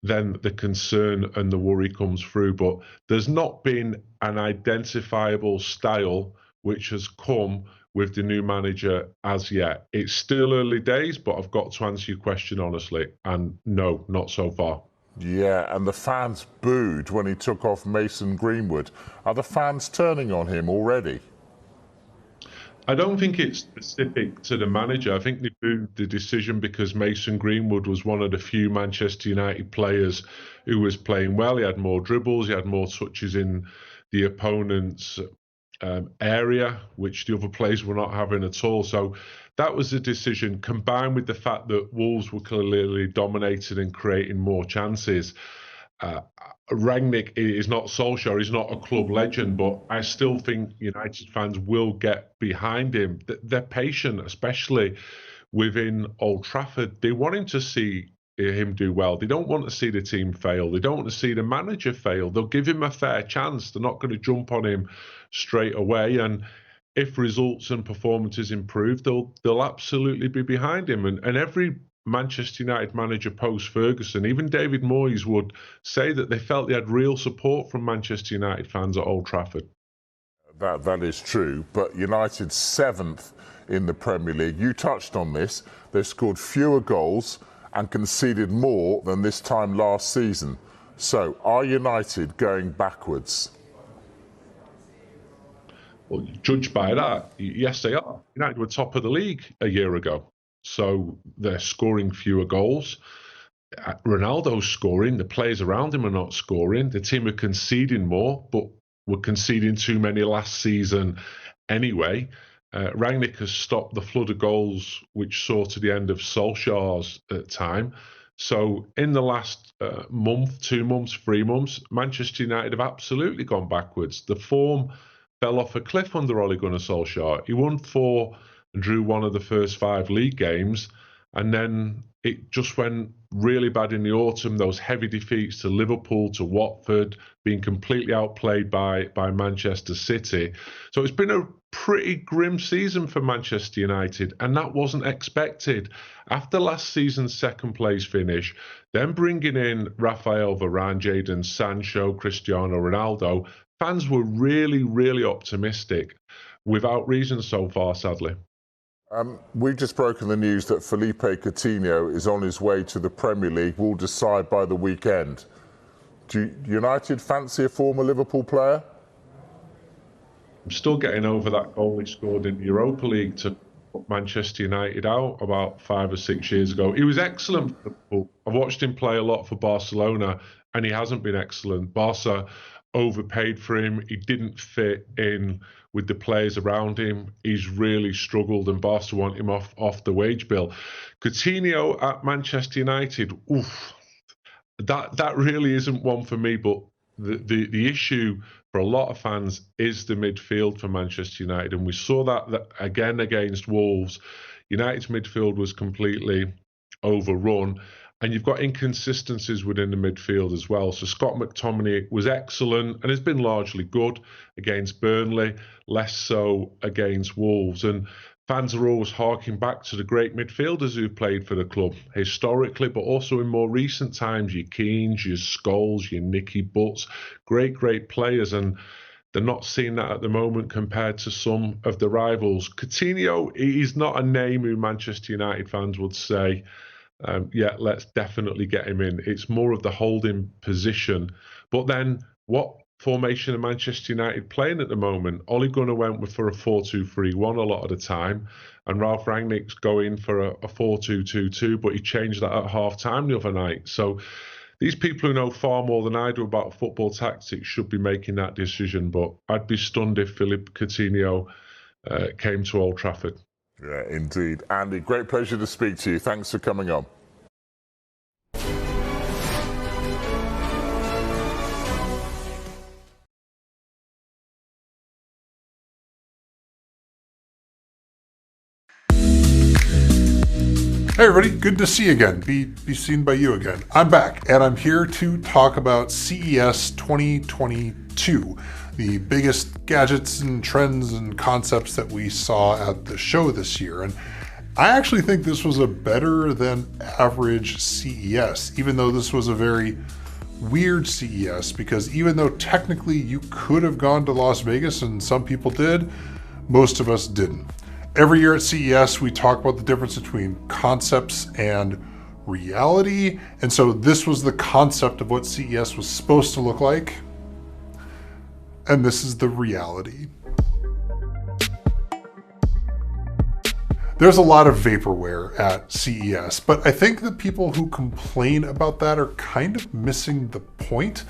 then the concern and the worry comes through. But there's not been an identifiable style which has come with the new manager as yet. It's still early days, but I've got to answer your question honestly, and no, not so far. Yeah, and the fans booed when he took off Mason Greenwood. Are the fans turning on him already? I don't think it's specific to the manager. I think they booed the decision because Mason Greenwood was one of the few Manchester United players who was playing well. He had more dribbles, he had more touches in the opponent's area, which the other players were not having at all. So that was the decision, combined with the fact that Wolves were clearly dominating and creating more chances. Rangnick is not Solskjaer, he's not a club legend, but I still think United fans will get behind him. They're patient, especially within Old Trafford. They want him to see him do well. They don't want to see the team fail. They don't want to see the manager fail. They'll give him a fair chance. They're not going to jump on him straight away. And if results and performances improve, they'll absolutely be behind him. And every Manchester United manager post-Ferguson, even David Moyes, would say that they felt they had real support from Manchester United fans at Old Trafford. That is true, but United's 7th in the Premier League. You touched on this. They've scored fewer goals and conceded more than this time last season. So, are United going backwards? Well, judged by that, yes, they are. United were top of the league a year ago. So they're scoring fewer goals. Ronaldo's scoring. The players around him are not scoring. The team are conceding more, but were conceding too many last season anyway. Rangnick has stopped the flood of goals, which saw to the end of Solskjaer's time. So in the last month, 2 months, 3 months, Manchester United have absolutely gone backwards. The form fell off a cliff under Ole Gunnar Solskjaer. He won 4 and drew 1 of the first 5 league games, and then it just went really bad in the autumn. Those heavy defeats to Liverpool, to Watford, being completely outplayed by Manchester City. So it's been a pretty grim season for Manchester United, and that wasn't expected. After last season's second place finish, then bringing in Rafael Varane, Jadon Sancho, Cristiano Ronaldo, fans were really, really optimistic, without reason so far, sadly. We've just broken the news that Felipe Coutinho is on his way to the Premier League. We'll decide by the weekend. Do United fancy a former Liverpool player? I'm still getting over that goal he scored in the Europa League to put Manchester United out about 5 or 6 years ago. He was excellent for Liverpool. I've watched him play a lot for Barcelona, and he hasn't been excellent. Barca overpaid for him. He didn't fit in with the players around him. He's really struggled, and Barca want him off the wage bill. Coutinho at Manchester United, oof, that really isn't one for me. But the issue for a lot of fans is the midfield for Manchester United, and we saw that again against Wolves. United's midfield was completely overrun. And you've got inconsistencies within the midfield as well. So Scott McTominay was excellent and has been largely good against Burnley, less so against Wolves. And fans are always harking back to the great midfielders who've played for the club historically, but also in more recent times, your Keanes, your Scholes, your Nicky Butts, great players. And they're not seeing that at the moment compared to some of the rivals. Coutinho, he's not a name who Manchester United fans would say, yeah, let's definitely get him in. It's more of the holding position. But then what formation are Manchester United playing at the moment? Ole Gunnar went for a 4-2-3-1 a lot of the time, and Ralph Rangnick's going for a 4-2-2-2, but he changed that at half-time the other night. So these people who know far more than I do about football tactics should be making that decision, but I'd be stunned if Philippe Coutinho came to Old Trafford. Yeah, indeed. Andy, great pleasure to speak to you. Thanks for coming on. Hey everybody, good to see you again. Be seen by you again. I'm back, and I'm here to talk about CES 2022, the biggest gadgets and trends and concepts that we saw at the show this year. And I actually think this was a better than average CES, even though this was a very weird CES, because even though technically you could have gone to Las Vegas and some people did, most of us didn't. Every year at CES, we talk about the difference between concepts and reality. And so this was the concept of what CES was supposed to look like. And this is the reality. There's a lot of vaporware at CES, but I think the people who complain about that are kind of missing the point.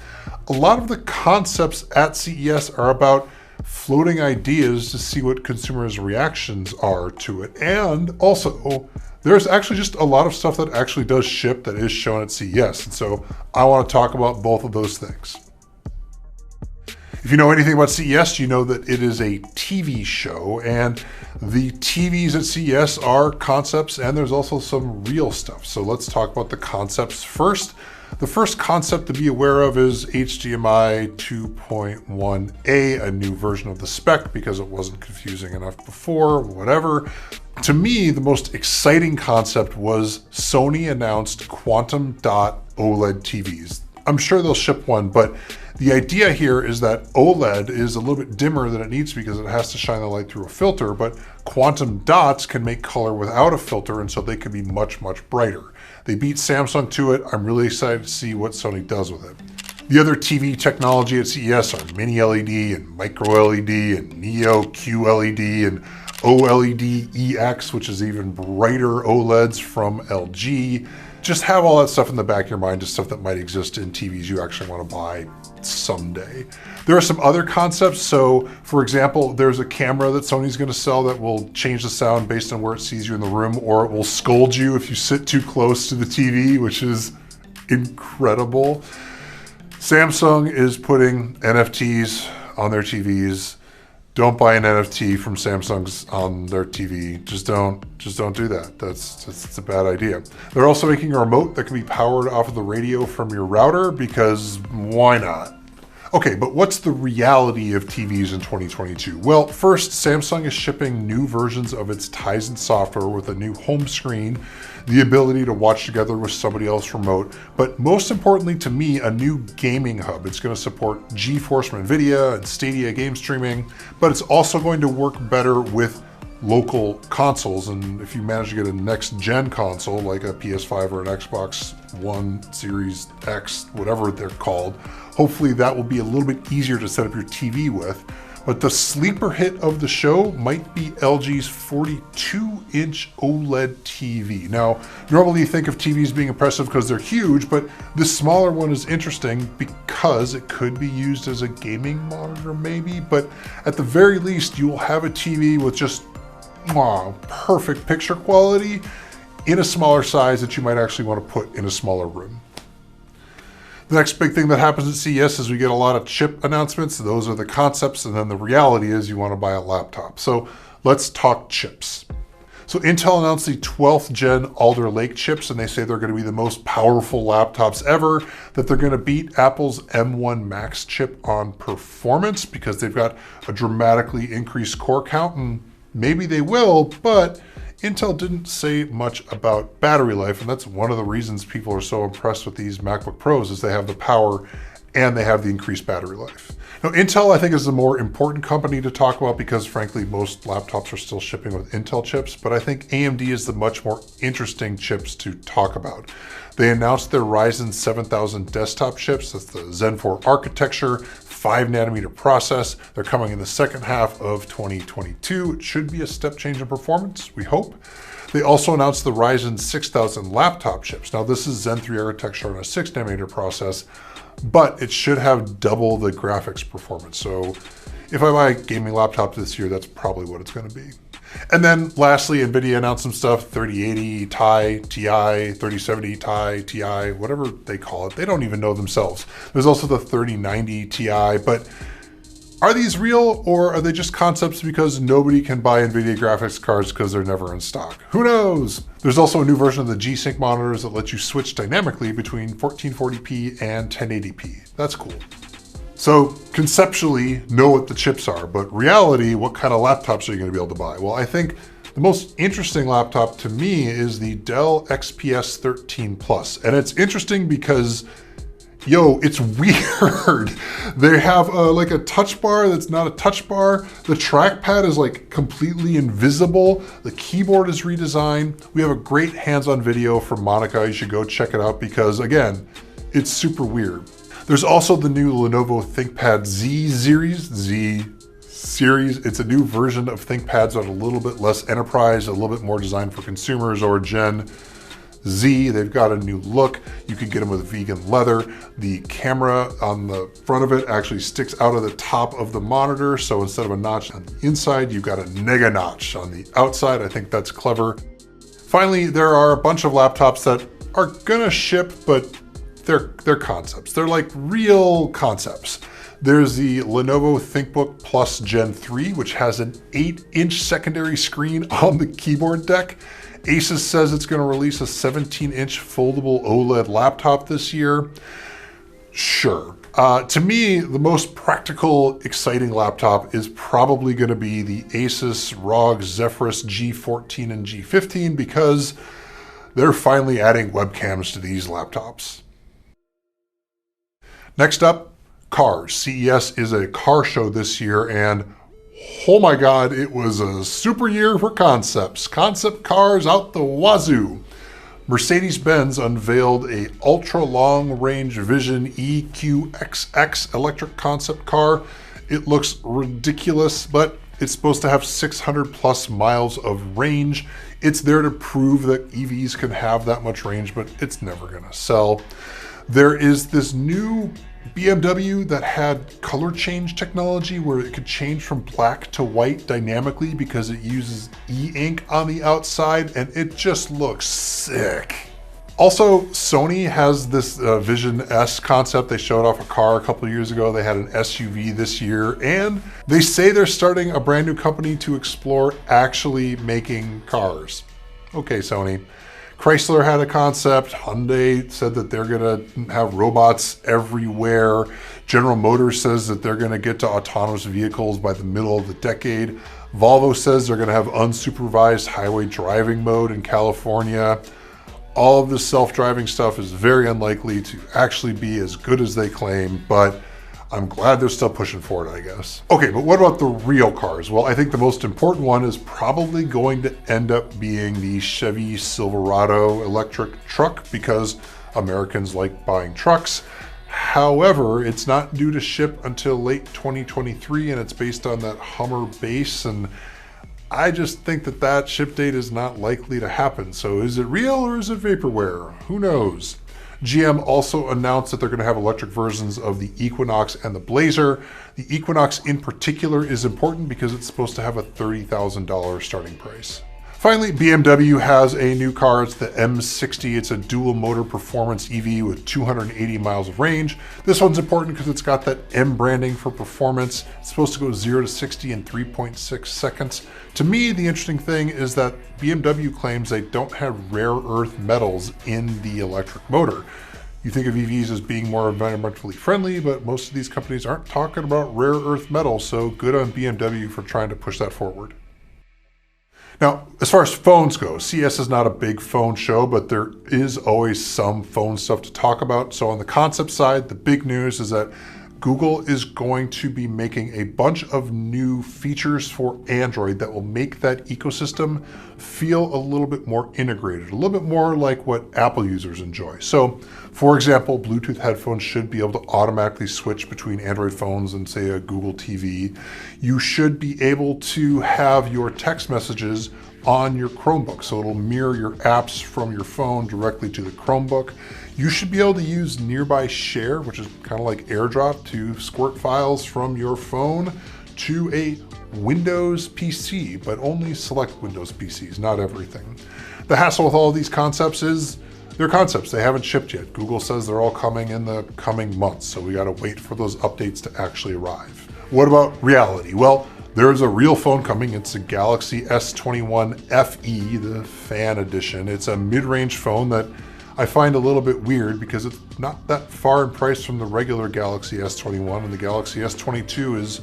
A lot of the concepts at CES are about floating ideas to see what consumers' reactions are to it. And also, there's actually just a lot of stuff that actually does ship that is shown at CES. And so I want to talk about both of those things. If you know anything about CES, you know that it is a TV show, and the TVs at CES are concepts, and there's also some real stuff. So let's talk about the concepts first. The first concept to be aware of is HDMI 2.1a, a new version of the spec because it wasn't confusing enough before, whatever. To me, the most exciting concept was Sony announced quantum dot OLED TVs. I'm sure they'll ship one, but the idea here is that OLED is a little bit dimmer than it needs because it has to shine the light through a filter, but quantum dots can make color without a filter, and so they can be much, much brighter. They beat Samsung to it. I'm really excited to see what Sony does with it. The other TV technology at CES are mini LED and micro LED and Neo QLED and OLED EX, which is even brighter OLEDs from LG. Just have all that stuff in the back of your mind, just stuff that might exist in TVs you actually want to buy someday. There are some other concepts. So for example, there's a camera that Sony's going to sell that will change the sound based on where it sees you in the room, or it will scold you if you sit too close to the TV, which is incredible. Samsung is putting NFTs on their TVs. Don't buy an NFT from Samsung's on their TV. Just don't do that. That's a bad idea. They're also making a remote that can be powered off of the radio from your router, because why not? Okay, but what's the reality of TVs in 2022? Well, first, Samsung is shipping new versions of its Tizen software with a new home screen, the ability to watch together with somebody else remote, but most importantly to me, a new gaming hub. It's going to support GeForce from NVIDIA and Stadia game streaming, but it's also going to work better with local consoles. And if you manage to get a next-gen console like a PS5 or an Xbox One Series X, whatever they're called, hopefully that will be a little bit easier to set up your TV with. But the sleeper hit of the show might be LG's 42-inch OLED TV. Now, normally you think of TVs being impressive because they're huge, but this smaller one is interesting because it could be used as a gaming monitor maybe, but at the very least, you will have a TV with just perfect picture quality in a smaller size that you might actually want to put in a smaller room. The next big thing that happens at CES is we get a lot of chip announcements. Those are the concepts, and then the reality is you want to buy a laptop. So let's talk chips. So Intel announced the 12th gen Alder Lake chips, and they say they're going to be the most powerful laptops ever, that they're going to beat Apple's M1 Max chip on performance because they've got a dramatically increased core count, and maybe they will, but Intel didn't say much about battery life, and that's one of the reasons people are so impressed with these MacBook Pros is they have the power and they have the increased battery life. Now, Intel, I think, is the more important company to talk about because, frankly, most laptops are still shipping with Intel chips, but I think AMD is the much more interesting chips to talk about. They announced their Ryzen 7000 desktop chips. That's the Zen 4 architecture, 5nm process. They're coming in the second half of 2022. It should be a step change in performance, we hope. They also announced the Ryzen 6000 laptop chips. Now, this is Zen 3 architecture on a 6nm process, but it should have double the graphics performance. So if I buy a gaming laptop this year, that's probably what it's going to be. And then lastly, NVIDIA announced some stuff, 3080 Ti, TI, 3070 Ti, TI, whatever they call it. They don't even know themselves. There's also the 3090 Ti, but are these real, or are they just concepts because nobody can buy NVIDIA graphics cards because they're never in stock? Who knows? There's also a new version of the G-Sync monitors that lets you switch dynamically between 1440p and 1080p. That's cool. So conceptually, know what the chips are, but reality, what kind of laptops are you going to be able to buy? Well, I think The most interesting laptop to me is the Dell XPS 13 Plus. And it's interesting because, yo, it's weird. They have like a touch bar that's not a touch bar. The trackpad is like completely invisible. The keyboard is redesigned. We have a great hands-on video from Monica. You should go check it out because, again, it's super weird. There's also the new Lenovo ThinkPad Z series. It's a new version of ThinkPads that are a little bit less enterprise, a little bit more designed for consumers or Gen Z. They've got a new look. You can get them with vegan leather. The camera on the front of it actually sticks out of the top of the monitor. So instead of a notch on the inside, you've got a nega notch on the outside. I think that's clever. Finally, there are a bunch of laptops that are gonna ship, but they're concepts. They're like real concepts. There's the Lenovo ThinkBook Plus Gen 3, which has an 8-inch secondary screen on the keyboard deck. Asus says it's going to release a 17-inch foldable OLED laptop this year. Sure. To me, the most practical, exciting laptop is probably going to be the Asus ROG Zephyrus G14 and G15 because they're finally adding webcams to these laptops. Next up, cars. CES is a car show this year, and oh my God, it was a super year for concepts. Concept cars out the wazoo. Mercedes-Benz unveiled a ultra long range vision EQXX electric concept car. It looks ridiculous, but it's supposed to have 600 plus miles of range. It's there to prove that EVs can have that much range, but it's never gonna sell. There is this new BMW that had color change technology where it could change from black to white dynamically because it uses e-ink on the outside, and it just looks sick. Also, Sony has this Vision S concept. They showed off a car a couple of years ago. They had an SUV this year, and they say they're starting a brand new company to explore actually making cars. Okay, Sony. Chrysler had a concept. Hyundai said that they're gonna have robots everywhere. General Motors says that they're gonna get to autonomous vehicles by the middle of the decade. Volvo says they're gonna have unsupervised highway driving mode in California. All of this self-driving stuff is very unlikely to actually be as good as they claim, but I'm glad they're still pushing for it, I guess. Okay, but what about the real cars? Well, I think the most important one is probably going to end up being the Chevy Silverado electric truck because Americans like buying trucks. However, it's not due to ship until late 2023 and it's based on that Hummer base, and I just think that that ship date is not likely to happen. So is it real or is it vaporware? Who knows? GM also announced that they're going to have electric versions of the Equinox and the Blazer. The Equinox in particular is important because it's supposed to have a $30,000 starting price. Finally, BMW has a new car. It's the M60. It's a dual motor performance EV with 280 miles of range. This one's important because it's got that M branding for performance. It's supposed to go 0 to 60 in 3.6 seconds. To me, the interesting thing is that BMW claims they don't have rare earth metals in the electric motor. You think of EVs as being more environmentally friendly, but most of these companies aren't talking about rare earth metals, so good on BMW for trying to push that forward. Now, as far as phones go, CES is not a big phone show, but there is always some phone stuff to talk about. So on the concept side, the big news is that Google is going to be making a bunch of new features for Android that will make that ecosystem feel a little bit more integrated, a little bit more like what Apple users enjoy. So, for example, Bluetooth headphones should be able to automatically switch between Android phones and, say, a Google TV. You should be able to have your text messages on your Chromebook, so it'll mirror your apps from your phone directly to the Chromebook. You should be able to use Nearby Share, which is kind of like AirDrop, to squirt files from your phone to a Windows PC, but only select Windows PCs, not everything. The hassle with all of these concepts is they're concepts. They haven't shipped yet. Google says they're all coming in the coming months, so we got to wait for those updates to actually arrive. What about reality? Well, there's a real phone coming. It's a Galaxy S21 FE, the fan edition. It's a mid-range phone that I find a little bit weird because it's not that far in price from the regular Galaxy S21, and the Galaxy S22 is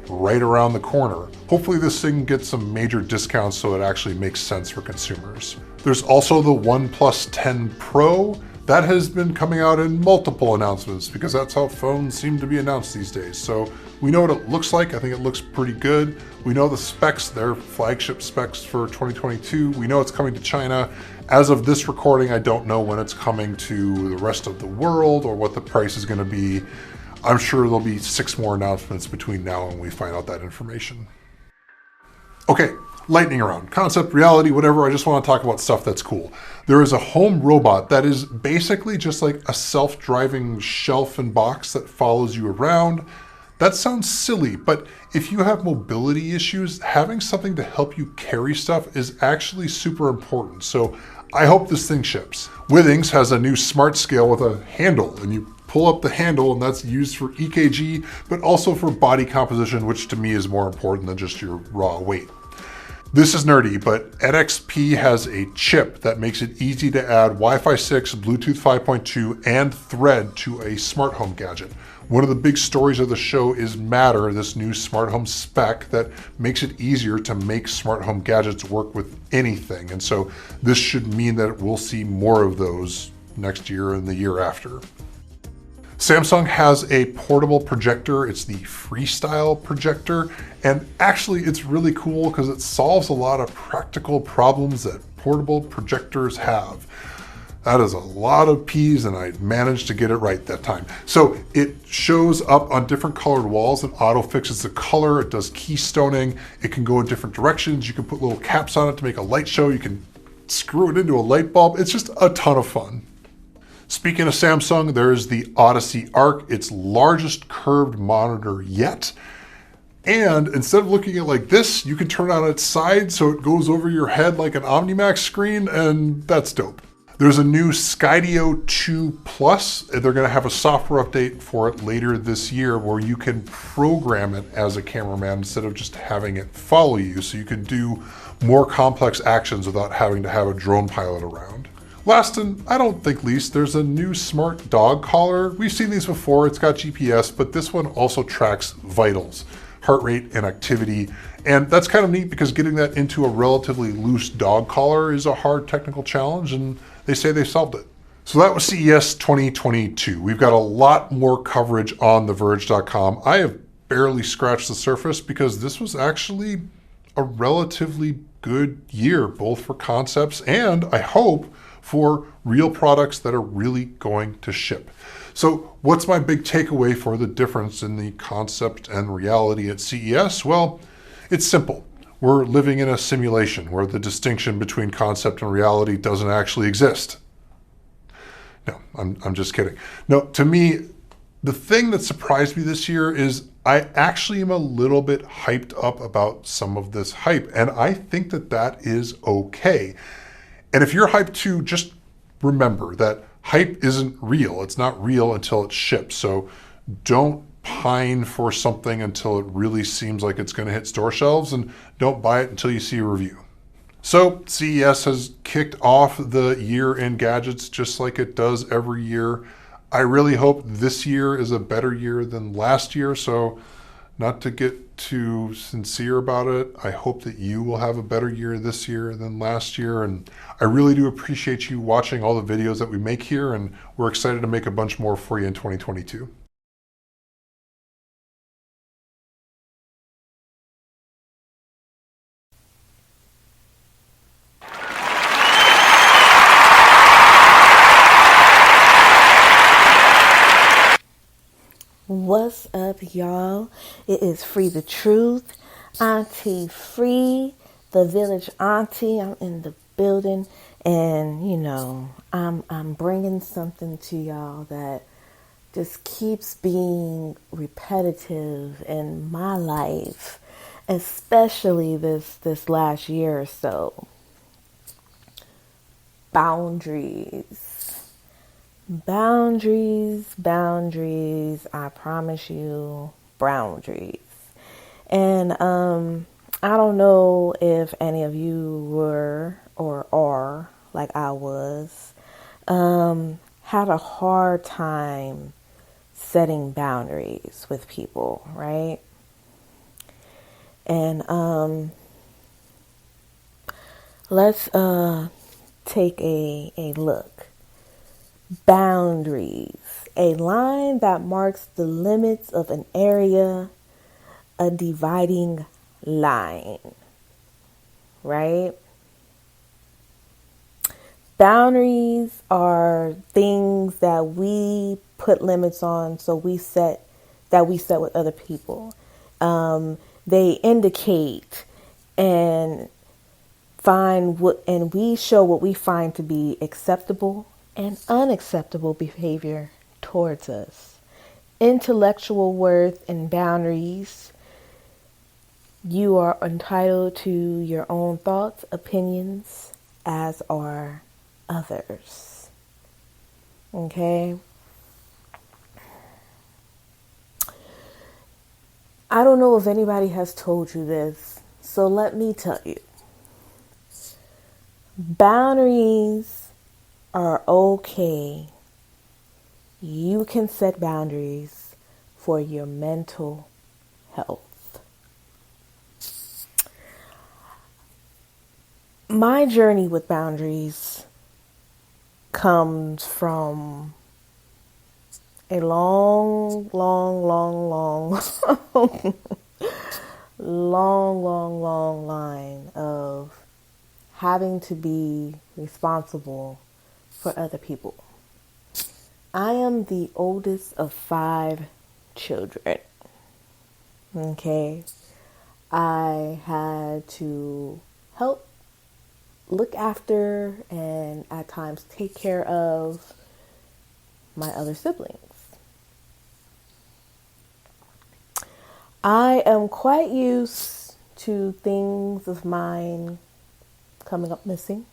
right around the corner. Hopefully this thing gets some major discounts so it actually makes sense for consumers. There's also the OnePlus 10 Pro. That has been coming out in multiple announcements because that's how phones seem to be announced these days. So we know what it looks like. I think it looks pretty good. We know the specs, their flagship specs for 2022. We know it's coming to China. As of this recording, I don't know when it's coming to the rest of the world or what the price is going to be. I'm sure there'll be 6 more announcements between now and we find out that information. Okay, lightning round, concept, reality, whatever. I just want to talk about stuff that's cool. There is a home robot that is basically just like a self-driving shelf and box that follows you around. That sounds silly, but if you have mobility issues, having something to help you carry stuff is actually super important. So I hope this thing ships. Withings has a new smart scale with a handle, and you pull up the handle, and that's used for EKG, but also for body composition, which to me is more important than just your raw weight. This is nerdy, but NXP has a chip that makes it easy to add Wi-Fi 6, Bluetooth 5.2, and Thread to a smart home gadget. One of the big stories of the show is Matter, this new smart home spec that makes it easier to make smart home gadgets work with anything. And so this should mean that we'll see more of those next year and the year after. Samsung has a portable projector. It's the Freestyle projector. And actually it's really cool because it solves a lot of practical problems that portable projectors have. That is a lot of P's and I managed to get it right that time. So it shows up on different colored walls and auto fixes the color. It does keystoning. It can go in different directions. You can put little caps on it to make a light show. You can screw it into a light bulb. It's just a ton of fun. Speaking of Samsung, there's the Odyssey Arc, its largest curved monitor yet. And instead of looking at it like this, you can turn it on its side so it goes over your head like an OmniMax screen, and that's dope. There's a new Skydio 2 Plus. They're gonna have a software update for it later this year where you can program it as a cameraman instead of just having it follow you, so you can do more complex actions without having to have a drone pilot around. Last and I don't think least, there's a new smart dog collar. We've seen these before, it's got GPS, but this one also tracks vitals, heart rate and activity. And that's kind of neat because getting that into a relatively loose dog collar is a hard technical challenge, and they say they solved it. So that was CES 2022. We've got a lot more coverage on TheVerge.com. I have barely scratched the surface because this was actually a relatively good year, both for concepts and, I hope, for real products that are really going to ship. So what's my big takeaway for the difference in the concept and reality at CES? Well, it's simple. We're living in a simulation where the distinction between concept and reality doesn't actually exist. No, I'm just kidding. No, to me, the thing that surprised me this year is I actually am a little bit hyped up about some of this hype, and I think that that is okay. And if you're hyped too, just remember that hype isn't real. It's not real until it ships. So don't pine for something until it really seems like it's going to hit store shelves, and don't buy it until you see a review. So CES has kicked off the year in gadgets just like it does every year. I really hope this year is a better year than last year. So not to get too sincere about it, I hope that you will have a better year this year than last year. And I really do appreciate you watching all the videos that we make here, and we're excited to make a bunch more for you in 2022. What's up, y'all? It is Free the Truth, Auntie Free, the village auntie. I'm in the building, and I'm bringing something to y'all that just keeps being repetitive in my life, especially this last year or so. Boundaries. Boundaries, I promise you, boundaries. And I don't know if any of you were or are like I was, had a hard time setting boundaries with people, right? And let's take a look. Boundaries. A line that marks the limits of an area, a dividing line. Right? Boundaries are things that we put limits on, so we set with other people. They indicate and we show what we find to be acceptable and unacceptable behavior towards us. Intellectual worth and boundaries. You are entitled to your own thoughts, opinions, as are others. Okay? I don't know if anybody has told you this, so let me tell you. Boundaries are okay. You can set boundaries for your mental health. My journey with boundaries comes from a long line of having to be responsible for other people. I am the oldest of 5 children. Okay. I had to help look after and at times take care of my other siblings. I am quite used to things of mine coming up missing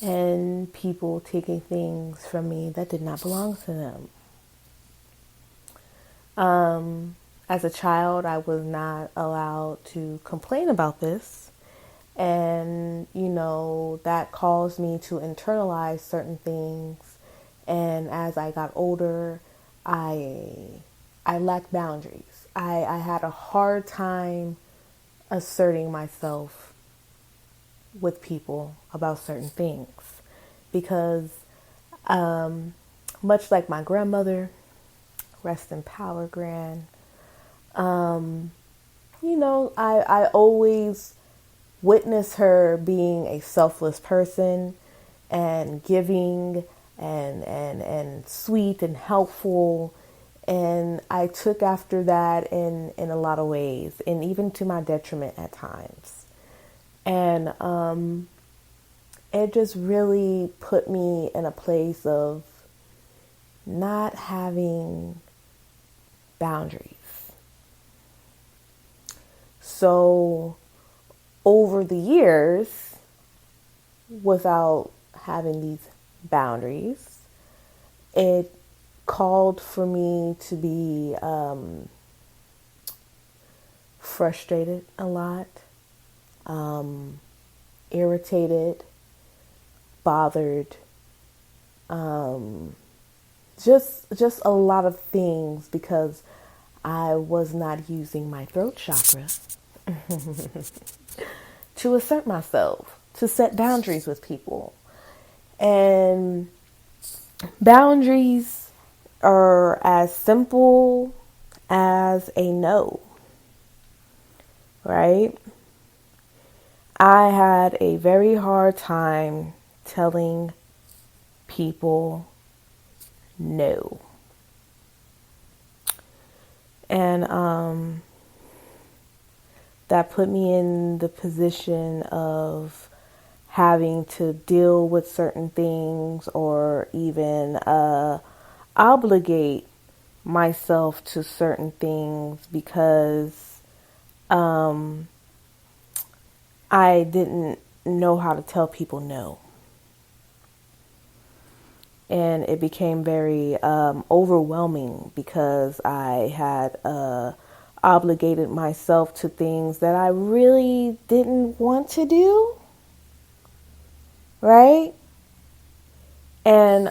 and people taking things from me that did not belong to them. As a child, I was not allowed to complain about this. And, that caused me to internalize certain things. And as I got older, I lacked boundaries. I had a hard time asserting myself with people about certain things. Because, much like my grandmother, rest in power, Gran, I always witness her being a selfless person and giving and sweet and helpful, and I took after that in a lot of ways, and even to my detriment at times. And it just really put me in a place of not having boundaries. So over the years, without having these boundaries, it called for me to be frustrated a lot, irritated, bothered, just a lot of things because I was not using my throat chakra to assert myself, to set boundaries with people. And boundaries are as simple as a no, right? I had a very hard time telling people no. And that put me in the position of having to deal with certain things or even obligate myself to certain things because I didn't know how to tell people no. And it became very overwhelming because I had obligated myself to things that I really didn't want to do. Right? And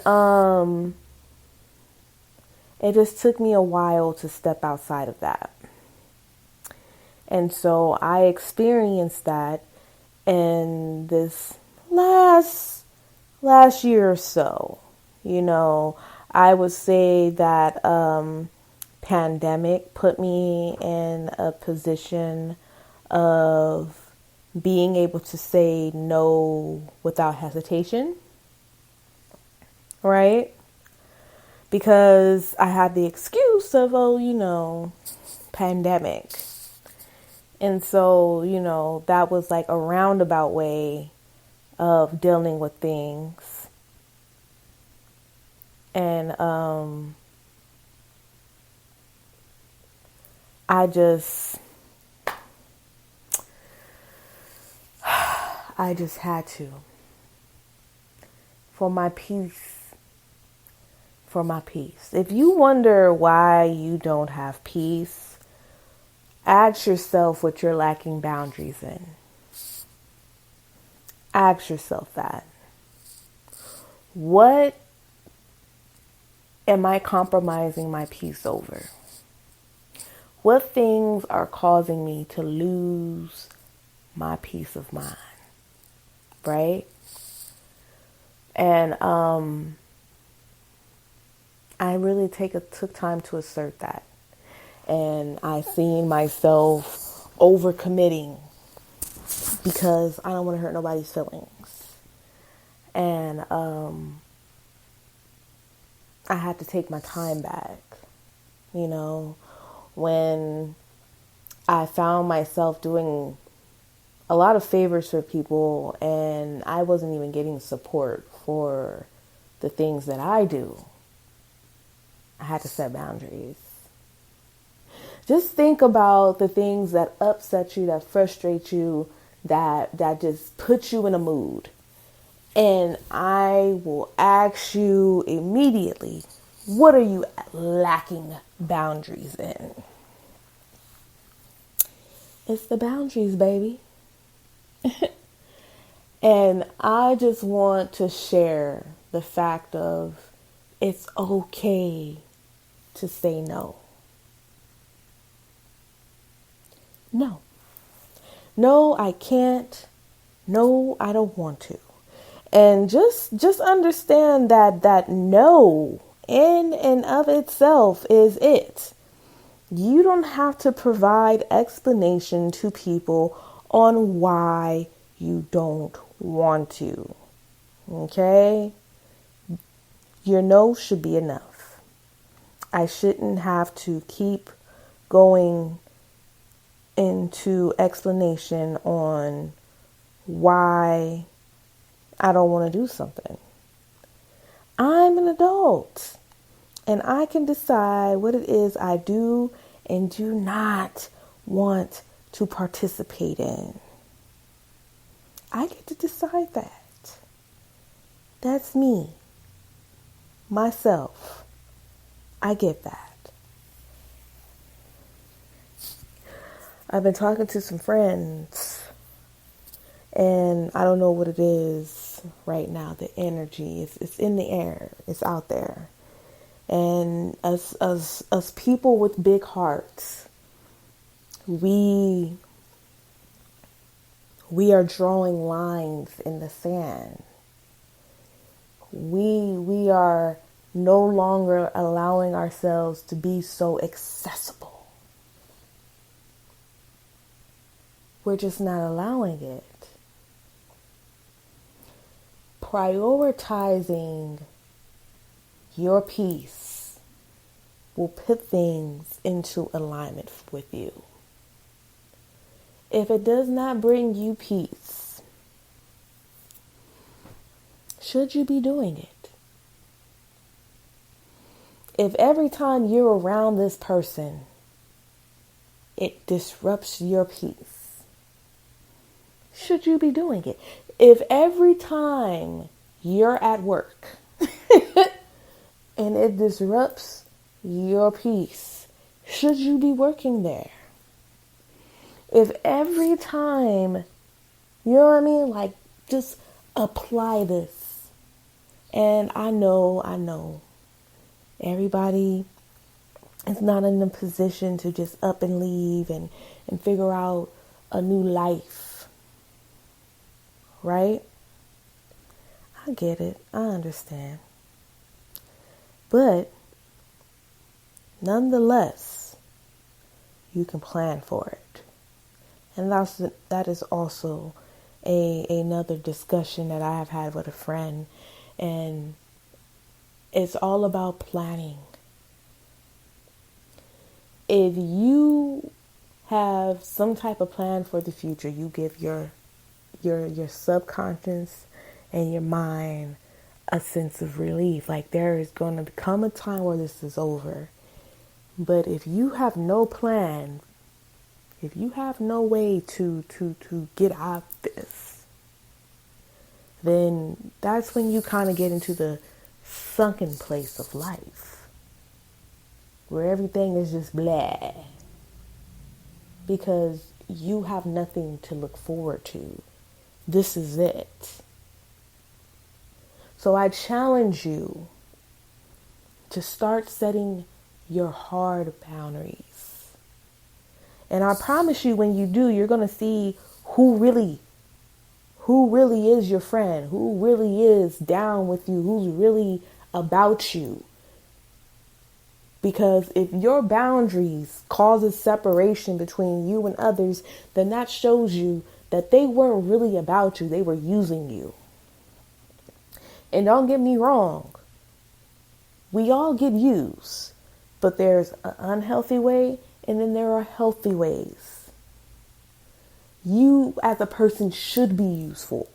it just took me a while to step outside of that. And so I experienced that in this last year or so. You know, I would say that pandemic put me in a position of being able to say no without hesitation, right? Because I had the excuse of, oh, you know, pandemic. And so, you know, that was like a roundabout way of dealing with things. And I just had to. For my peace. For my peace. If you wonder why you don't have peace, ask yourself what you're lacking boundaries in. Ask yourself that. What am I compromising my peace over? What things are causing me to lose my peace of mind? Right? And I really took time to assert that. And I seen myself overcommitting because I don't want to hurt nobody's feelings. And I had to take my time back. You know, when I found myself doing a lot of favors for people and I wasn't even getting support for the things that I do, I had to set boundaries. Just think about the things that upset you, that frustrate you, that just put you in a mood. And I will ask you immediately, what are you lacking boundaries in? It's the boundaries, baby. And I just want to share the fact of it's okay to say no. No. No, I can't. No, I don't want to. And just understand that no in and of itself is it. You don't have to provide explanation to people on why you don't want to. Okay? Your no should be enough. I shouldn't have to keep going into explanation on why I don't want to do something. I'm an adult and I can decide what it is I do and do not want to participate in. I get to decide that. That's me. Myself. I get that. I've been talking to some friends and I don't know what it is right now. The energy, it's in the air. It's out there. And us people with big hearts, we are drawing lines in the sand. We are no longer allowing ourselves to be so accessible. We're just not allowing it. Prioritizing your peace will put things into alignment with you. If it does not bring you peace, should you be doing it? If every time you're around this person, it disrupts your peace, should you be doing it? If every time you're at work and it disrupts your peace, should you be working there? If every time, you know what I mean? Like, just apply this. And I know, everybody is not in a position to just up and leave and figure out a new life, right? I get it. I understand. But nonetheless, you can plan for it. And that is also another discussion that I have had with a friend. And it's all about planning. If you have some type of plan for the future, you give your subconscious and your mind a sense of relief. Like, there is going to come a time where this is over. But if you have no plan, if you have no way to get out of this, then that's when you kind of get into the sunken place of life, where everything is just blah, because you have nothing to look forward to. This is it. So I challenge you to start setting your hard boundaries. And I promise you, when you do, you're going to see who really is your friend, who really is down with you, who's really about you. Because if your boundaries causes separation between you and others, then that shows you that they weren't really about you. They were using you. And don't get me wrong, we all get used, but there's an unhealthy way and then there are healthy ways. You as a person should be useful,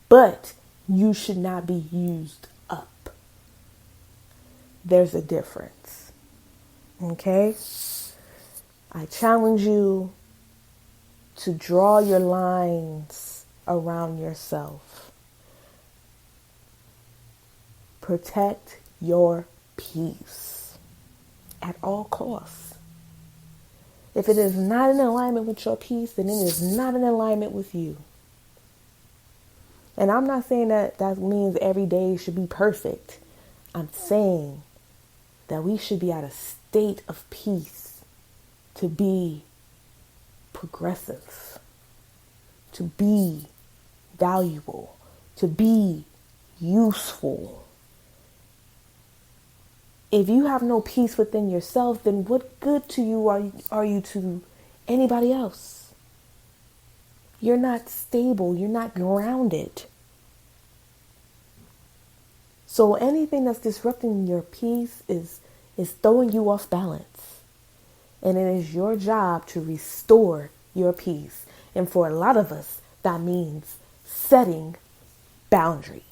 but you should not be used up. There's a difference. Okay? I challenge you to draw your lines around yourself. Protect your peace at all costs. If it is not in alignment with your peace, then it is not in alignment with you. And I'm not saying that means every day should be perfect. I'm saying that we should be at a state of peace to be progressive, to be valuable, to be useful. If you have no peace within yourself, then what good to you are you to anybody else? You're not stable. You're not grounded. So anything that's disrupting your peace is throwing you off balance. And it is your job to restore your peace. And for a lot of us, that means setting boundaries.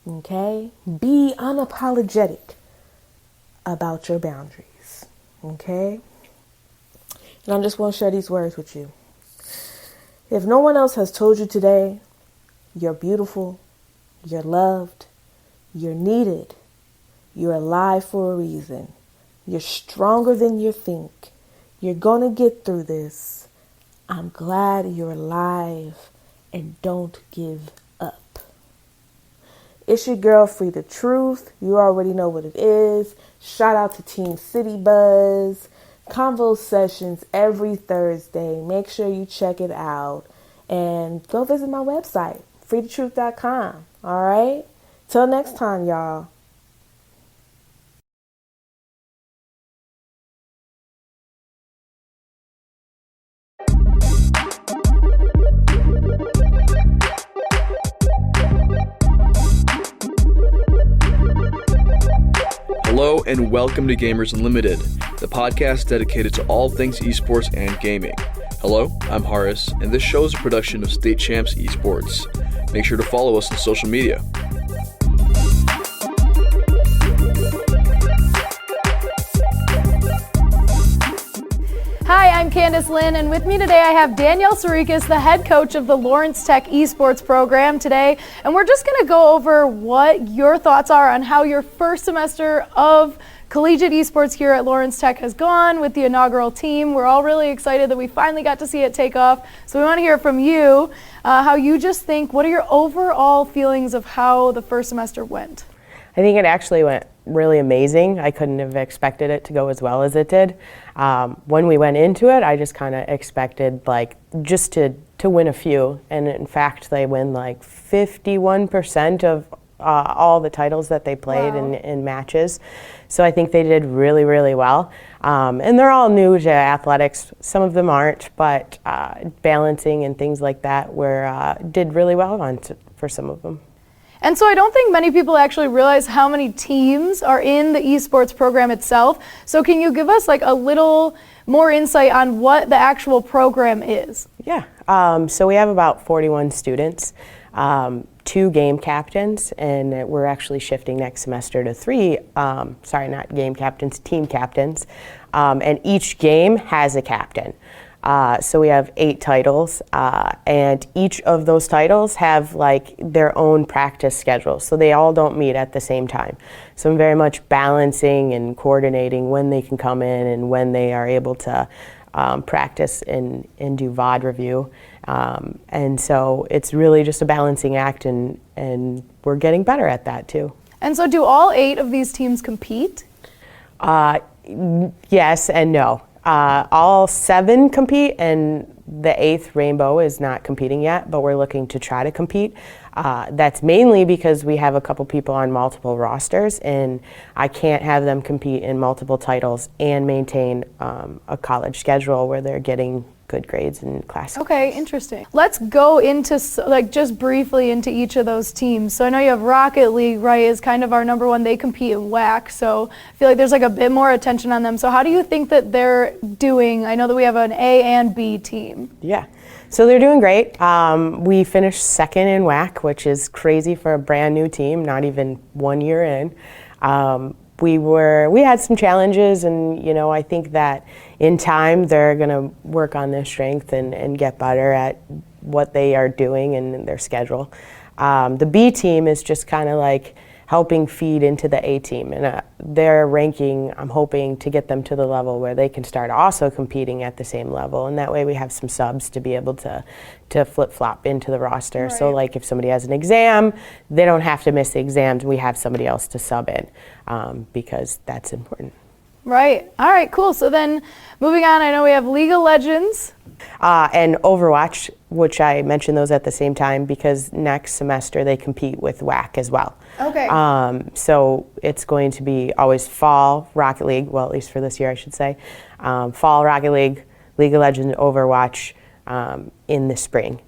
Okay? Be unapologetic about your boundaries. Okay? And I'm just going to share these words with you. If no one else has told you today, you're beautiful, you're loved, you're needed, you're alive for a reason, you're stronger than you think, you're going to get through this. I'm glad you're alive, and don't give up. It's your girl, Free the Truth. You already know what it is. Shout out to Team City Buzz. Convo sessions every Thursday. Make sure you check it out. And go visit my website, freethetruth.com. All right? Till next time, y'all. Hello and welcome to Gamers Unlimited, the podcast dedicated to all things esports and gaming. Hello, I'm Horace, and this show is a production of State Champs Esports. Make sure to follow us on social media. Hi, I'm Candace Lynn, and with me today I have Danielle Sarikas, the head coach of the Lawrence Tech Esports program today, and we're just going to go over what your thoughts are on how your first semester of collegiate esports here at Lawrence Tech has gone with the inaugural team. We're all really excited that we finally got to see it take off, so we want to hear from you, how you just think, what are your overall feelings of how the first semester went? I think it actually went really amazing. I couldn't have expected it to go as well as it did. When we went into it, I just kind of expected like just to win a few, and in fact they win like 51% of all the titles that they played in matches. So I think they did really, really well. And they're all new to athletics. Some of them aren't, but balancing and things like that did really well for some of them. And so I don't think many people actually realize how many teams are in the esports program itself. So can you give us like a little more insight on what the actual program is? Yeah, so we have about 41 students, 2 game captains, and we're actually shifting next semester to 3, sorry, not game captains, team captains. And each game has a captain. So we have 8 titles, and each of those titles have like their own practice schedule, so they all don't meet at the same time. So I'm very much balancing and coordinating when they can come in and when they are able to practice and do VOD review. And so it's really just a balancing act, and we're getting better at that too. And so do all 8 of these teams compete? Yes and no. All 7 compete, and the 8th Rainbow is not competing yet, but we're looking to try to compete. That's mainly because we have a couple people on multiple rosters, and I can't have them compete in multiple titles and maintain a college schedule where they're getting good grades in classes. Okay, interesting. Let's go into like just briefly into each of those teams. So I know you have Rocket League, right, is kind of our number one. They compete in WAC, so I feel like there's like a bit more attention on them. So how do you think that they're doing? I know that we have an A and B team. Yeah. So they're doing great. We finished 2nd in WAC, which is crazy for a brand new team, not even 1 year in. We had some challenges, and I think that in time they're going to work on their strength and get better at what they are doing and their schedule. The B team is just kind of like helping feed into the A team, and their ranking, I'm hoping to get them to the level where they can start also competing at the same level, and that way we have some subs to be able to flip-flop into the roster. Right. So like if somebody has an exam, they don't have to miss the exams, we have somebody else to sub in, because that's important. Right. All right, cool. So then moving on, I know we have League of Legends. And Overwatch, which I mentioned those at the same time because next semester they compete with WAC as well. Okay. So it's going to be always fall Rocket League, well, at least for this year, I should say. Fall Rocket League, League of Legends, Overwatch in the spring.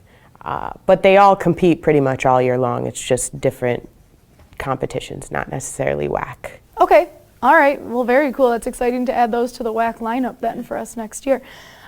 But they all compete pretty much all year long. It's just different competitions, not necessarily WAC. Okay. All right. Well, very cool. That's exciting to add those to the WAC lineup then for us next year.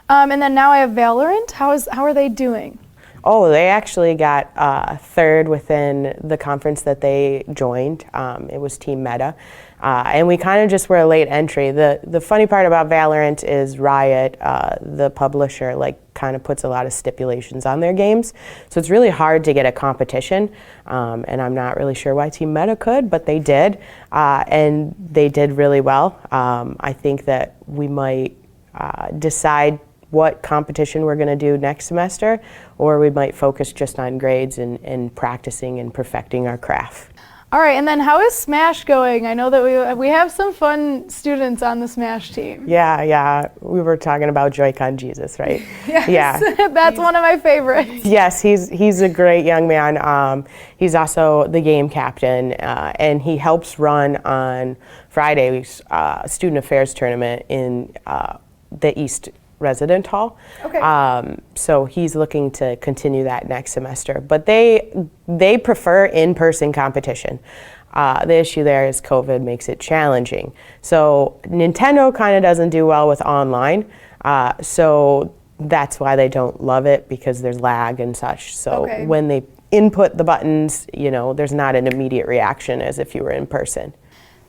And then now I have Valorant. How are they doing? Oh, they actually got 3rd within the conference that they joined. It was Team Meta. And we kind of just were a late entry. The funny part about Valorant is Riot, the publisher, kind of puts a lot of stipulations on their games. So it's really hard to get a competition. And I'm not really sure why Team Meta could, but they did. And they did really well. I think that we might decide what competition we're going to do next semester, or we might focus just on grades and practicing and perfecting our craft. All right, and then how is Smash going? I know that we have some fun students on the Smash team. Yeah, we were talking about Joy-Con Jesus, right? Yes, yeah. That's one of my favorites. Yes, he's a great young man. He's also the game captain, and he helps run on Fridays student affairs tournament in the East Resident Hall. Okay. So he's looking to continue that next semester. But they prefer in-person competition. The issue there is COVID makes it challenging. So Nintendo kind of doesn't do well with online. So that's why they don't love it, because there's lag and such. So when they input the buttons, there's not an immediate reaction as if you were in person.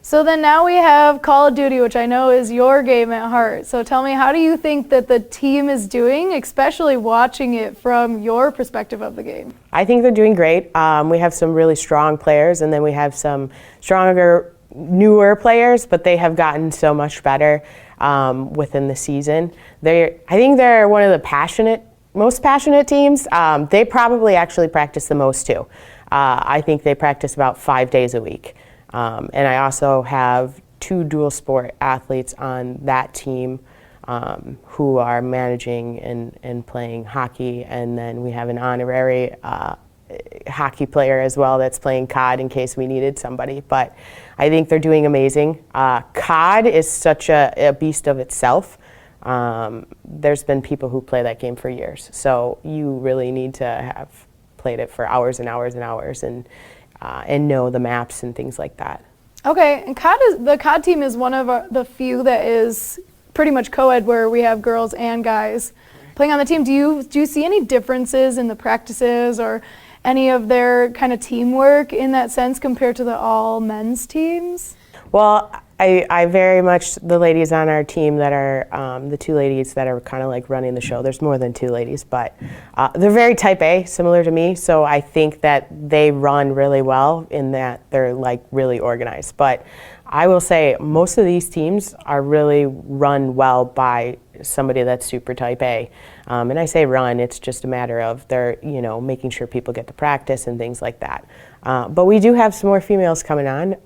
So then now we have Call of Duty, which I know is your game at heart. So tell me, how do you think that the team is doing, especially watching it from your perspective of the game? I think they're doing great. We have some really strong players, and then we have some stronger, newer players, but they have gotten so much better within the season. I think they're one of the most passionate teams. They probably actually practice the most too. I think they practice about 5 days a week. And I also have 2 dual sport athletes on that team who are managing and playing hockey. And then we have an honorary hockey player as well that's playing COD in case we needed somebody. But I think they're doing amazing. COD is such a beast of itself. There's been people who play that game for years. So you really need to have played it for hours and hours and hours and know the maps and things like that. Okay, and the COD team is one of the few that is pretty much co-ed, where we have girls and guys playing on the team. Do you see any differences in the practices or any of their kind of teamwork in that sense compared to the all men's teams? Well, I very much, the ladies on our team that are, the 2 ladies that are kind of like running the show, there's more than 2 ladies, but they're very type A, similar to me, so I think that they run really well in that they're like really organized. But I will say most of these teams are really run well by somebody that's super type A. And I say run, it's just a matter of they're, making sure people get to practice and things like that. But we do have some more females coming on.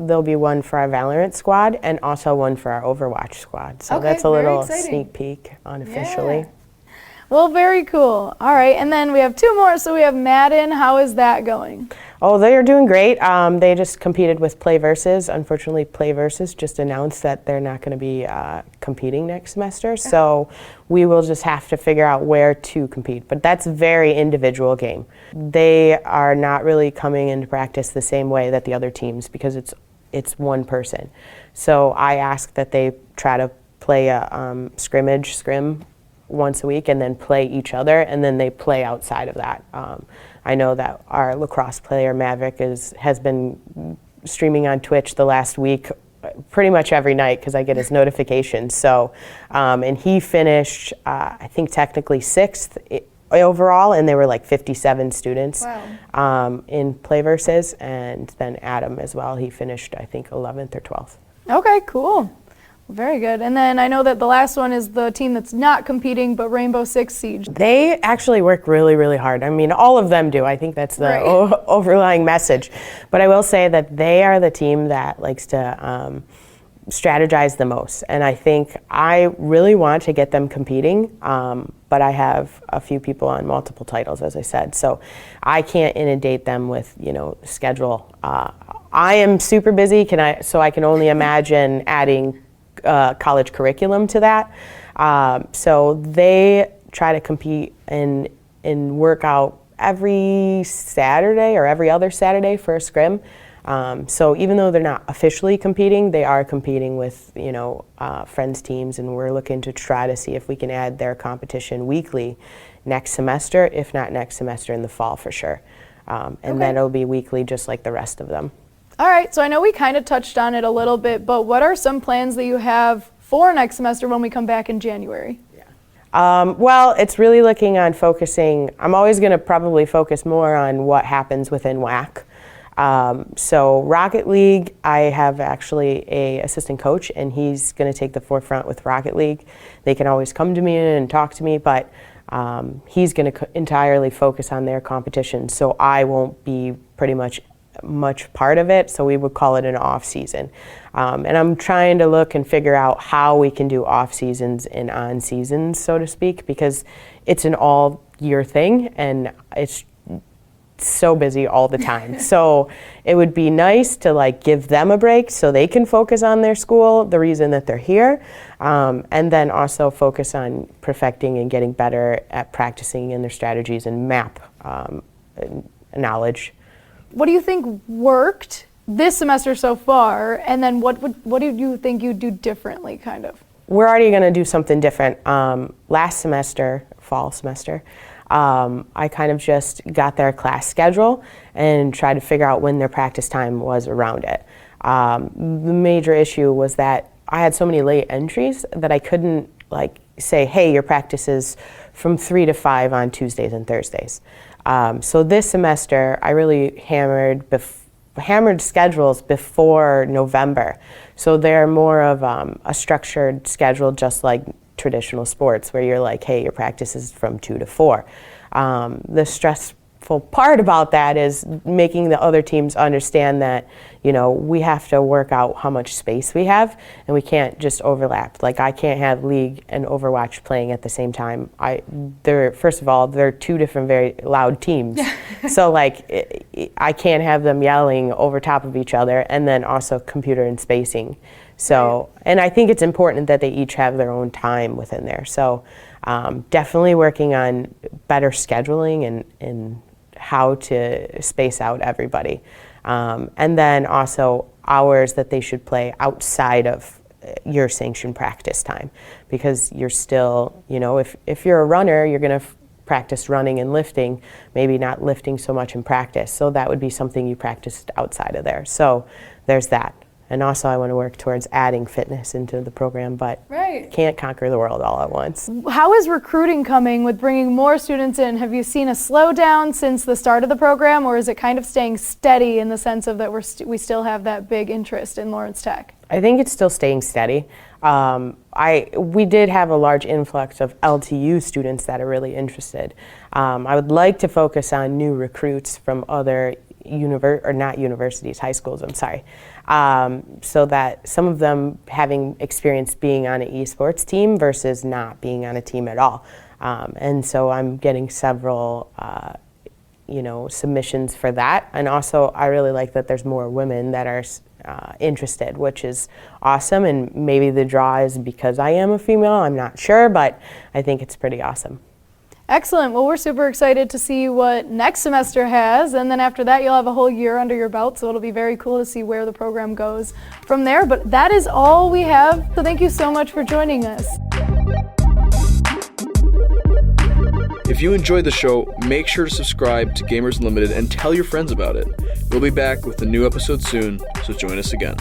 There'll be one for our Valorant squad and also one for our Overwatch squad. So okay, that's a little exciting. sneak peek unofficially. Yeah. Well, very cool. All right, and then we have 2 more. So we have Madden. How is that going? Oh, they are doing great. They just competed with Play Versus. Unfortunately, Play Versus just announced that they're not going to be competing next semester. So we will just have to figure out where to compete. But that's a very individual game. They are not really coming into practice the same way that the other teams because it's one person. So I ask that they try to play a scrim once a week and then play each other, and then they play outside of that. I know that our lacrosse player Maverick has been streaming on Twitch the last week pretty much every night because I get his notifications. So, and he finished, I think technically 6th overall, and there were like 57 students in Play Versus, and then Adam as well. He finished, I think, 11th or 12th. Okay, cool. Very good. And then I know that the last one is the team that's not competing, but Rainbow Six Siege. They actually work really, really hard. I mean, all of them do. I think that's the overlying message. But I will say that they are the team that likes to strategize the most. And I think I really want to get them competing, but I have a few people on multiple titles, as I said. So I can't inundate them with, schedule. I am super busy, so I can only imagine adding college curriculum to that. So they try to compete and work out every Saturday or every other Saturday for a scrim. So even though they're not officially competing, they are competing with, friends teams, and we're looking to try to see if we can add their competition weekly next semester, if not next semester in the fall for sure. And then it'll be weekly just like the rest of them. All right, so I know we kind of touched on it a little bit, but what are some plans that you have for next semester when we come back in January? Well, it's really looking on focusing. I'm always going to probably focus more on what happens within WAC. So Rocket League, I have actually a assistant coach, and he's going to take the forefront with Rocket League. They can always come to me and talk to me, but he's going to entirely focus on their competition, so I won't be pretty much part of it, so we would call it an off season. And I'm trying to look and figure out how we can do off seasons and on seasons, so to speak, because it's an all year thing and it's so busy all the time. So it would be nice to give them a break so they can focus on their school, the reason that they're here, and then also focus on perfecting and getting better at practicing in their strategies and map knowledge. What do you think worked this semester so far, and then what do you think you'd do differently, kind of? We're already going to do something different. Last semester, fall semester, I kind of just got their class schedule and tried to figure out when their practice time was around it. The major issue was that I had so many late entries that I couldn't say, hey, your practice is from 3 to 5 on Tuesdays and Thursdays. So this semester, I really hammered schedules before November. So they're more of a structured schedule, just like traditional sports, where you're like, hey, your practice is from 2 to 4. The stress part about that is making the other teams understand that, we have to work out how much space we have, and we can't just overlap. Like, I can't have League and Overwatch playing at the same time. First of all, they're two different very loud teams. So like, I can't have them yelling over top of each other, and then also computer and spacing. So, and I think it's important that they each have their own time within there. So definitely working on better scheduling and how to space out everybody. And then also hours that they should play outside of your sanctioned practice time, because you're still, if you're a runner, you're going to practice running and lifting, maybe not lifting so much in practice. So that would be something you practiced outside of there. So there's that. And also I want to work towards adding fitness into the program, but can't conquer the world all at once. How is recruiting coming with bringing more students in? Have you seen a slowdown since the start of the program, or is it kind of staying steady in the sense of that we still have that big interest in Lawrence Tech? I think it's still staying steady. We did have a large influx of LTU students that are really interested. I would like to focus on new recruits from other high schools, I'm sorry. So that some of them having experience being on an esports team versus not being on a team at all. And so I'm getting several, submissions for that. And also I really like that there's more women that are interested, which is awesome. And maybe the draw is because I am a female, I'm not sure, but I think it's pretty awesome. Excellent. Well, we're super excited to see what next semester has, and then after that you'll have a whole year under your belt, so it'll be very cool to see where the program goes from there. But that is all we have, so thank you so much for joining us. If you enjoyed the show, make sure to subscribe to Gamers Unlimited and tell your friends about it. We'll be back with a new episode soon, so join us again.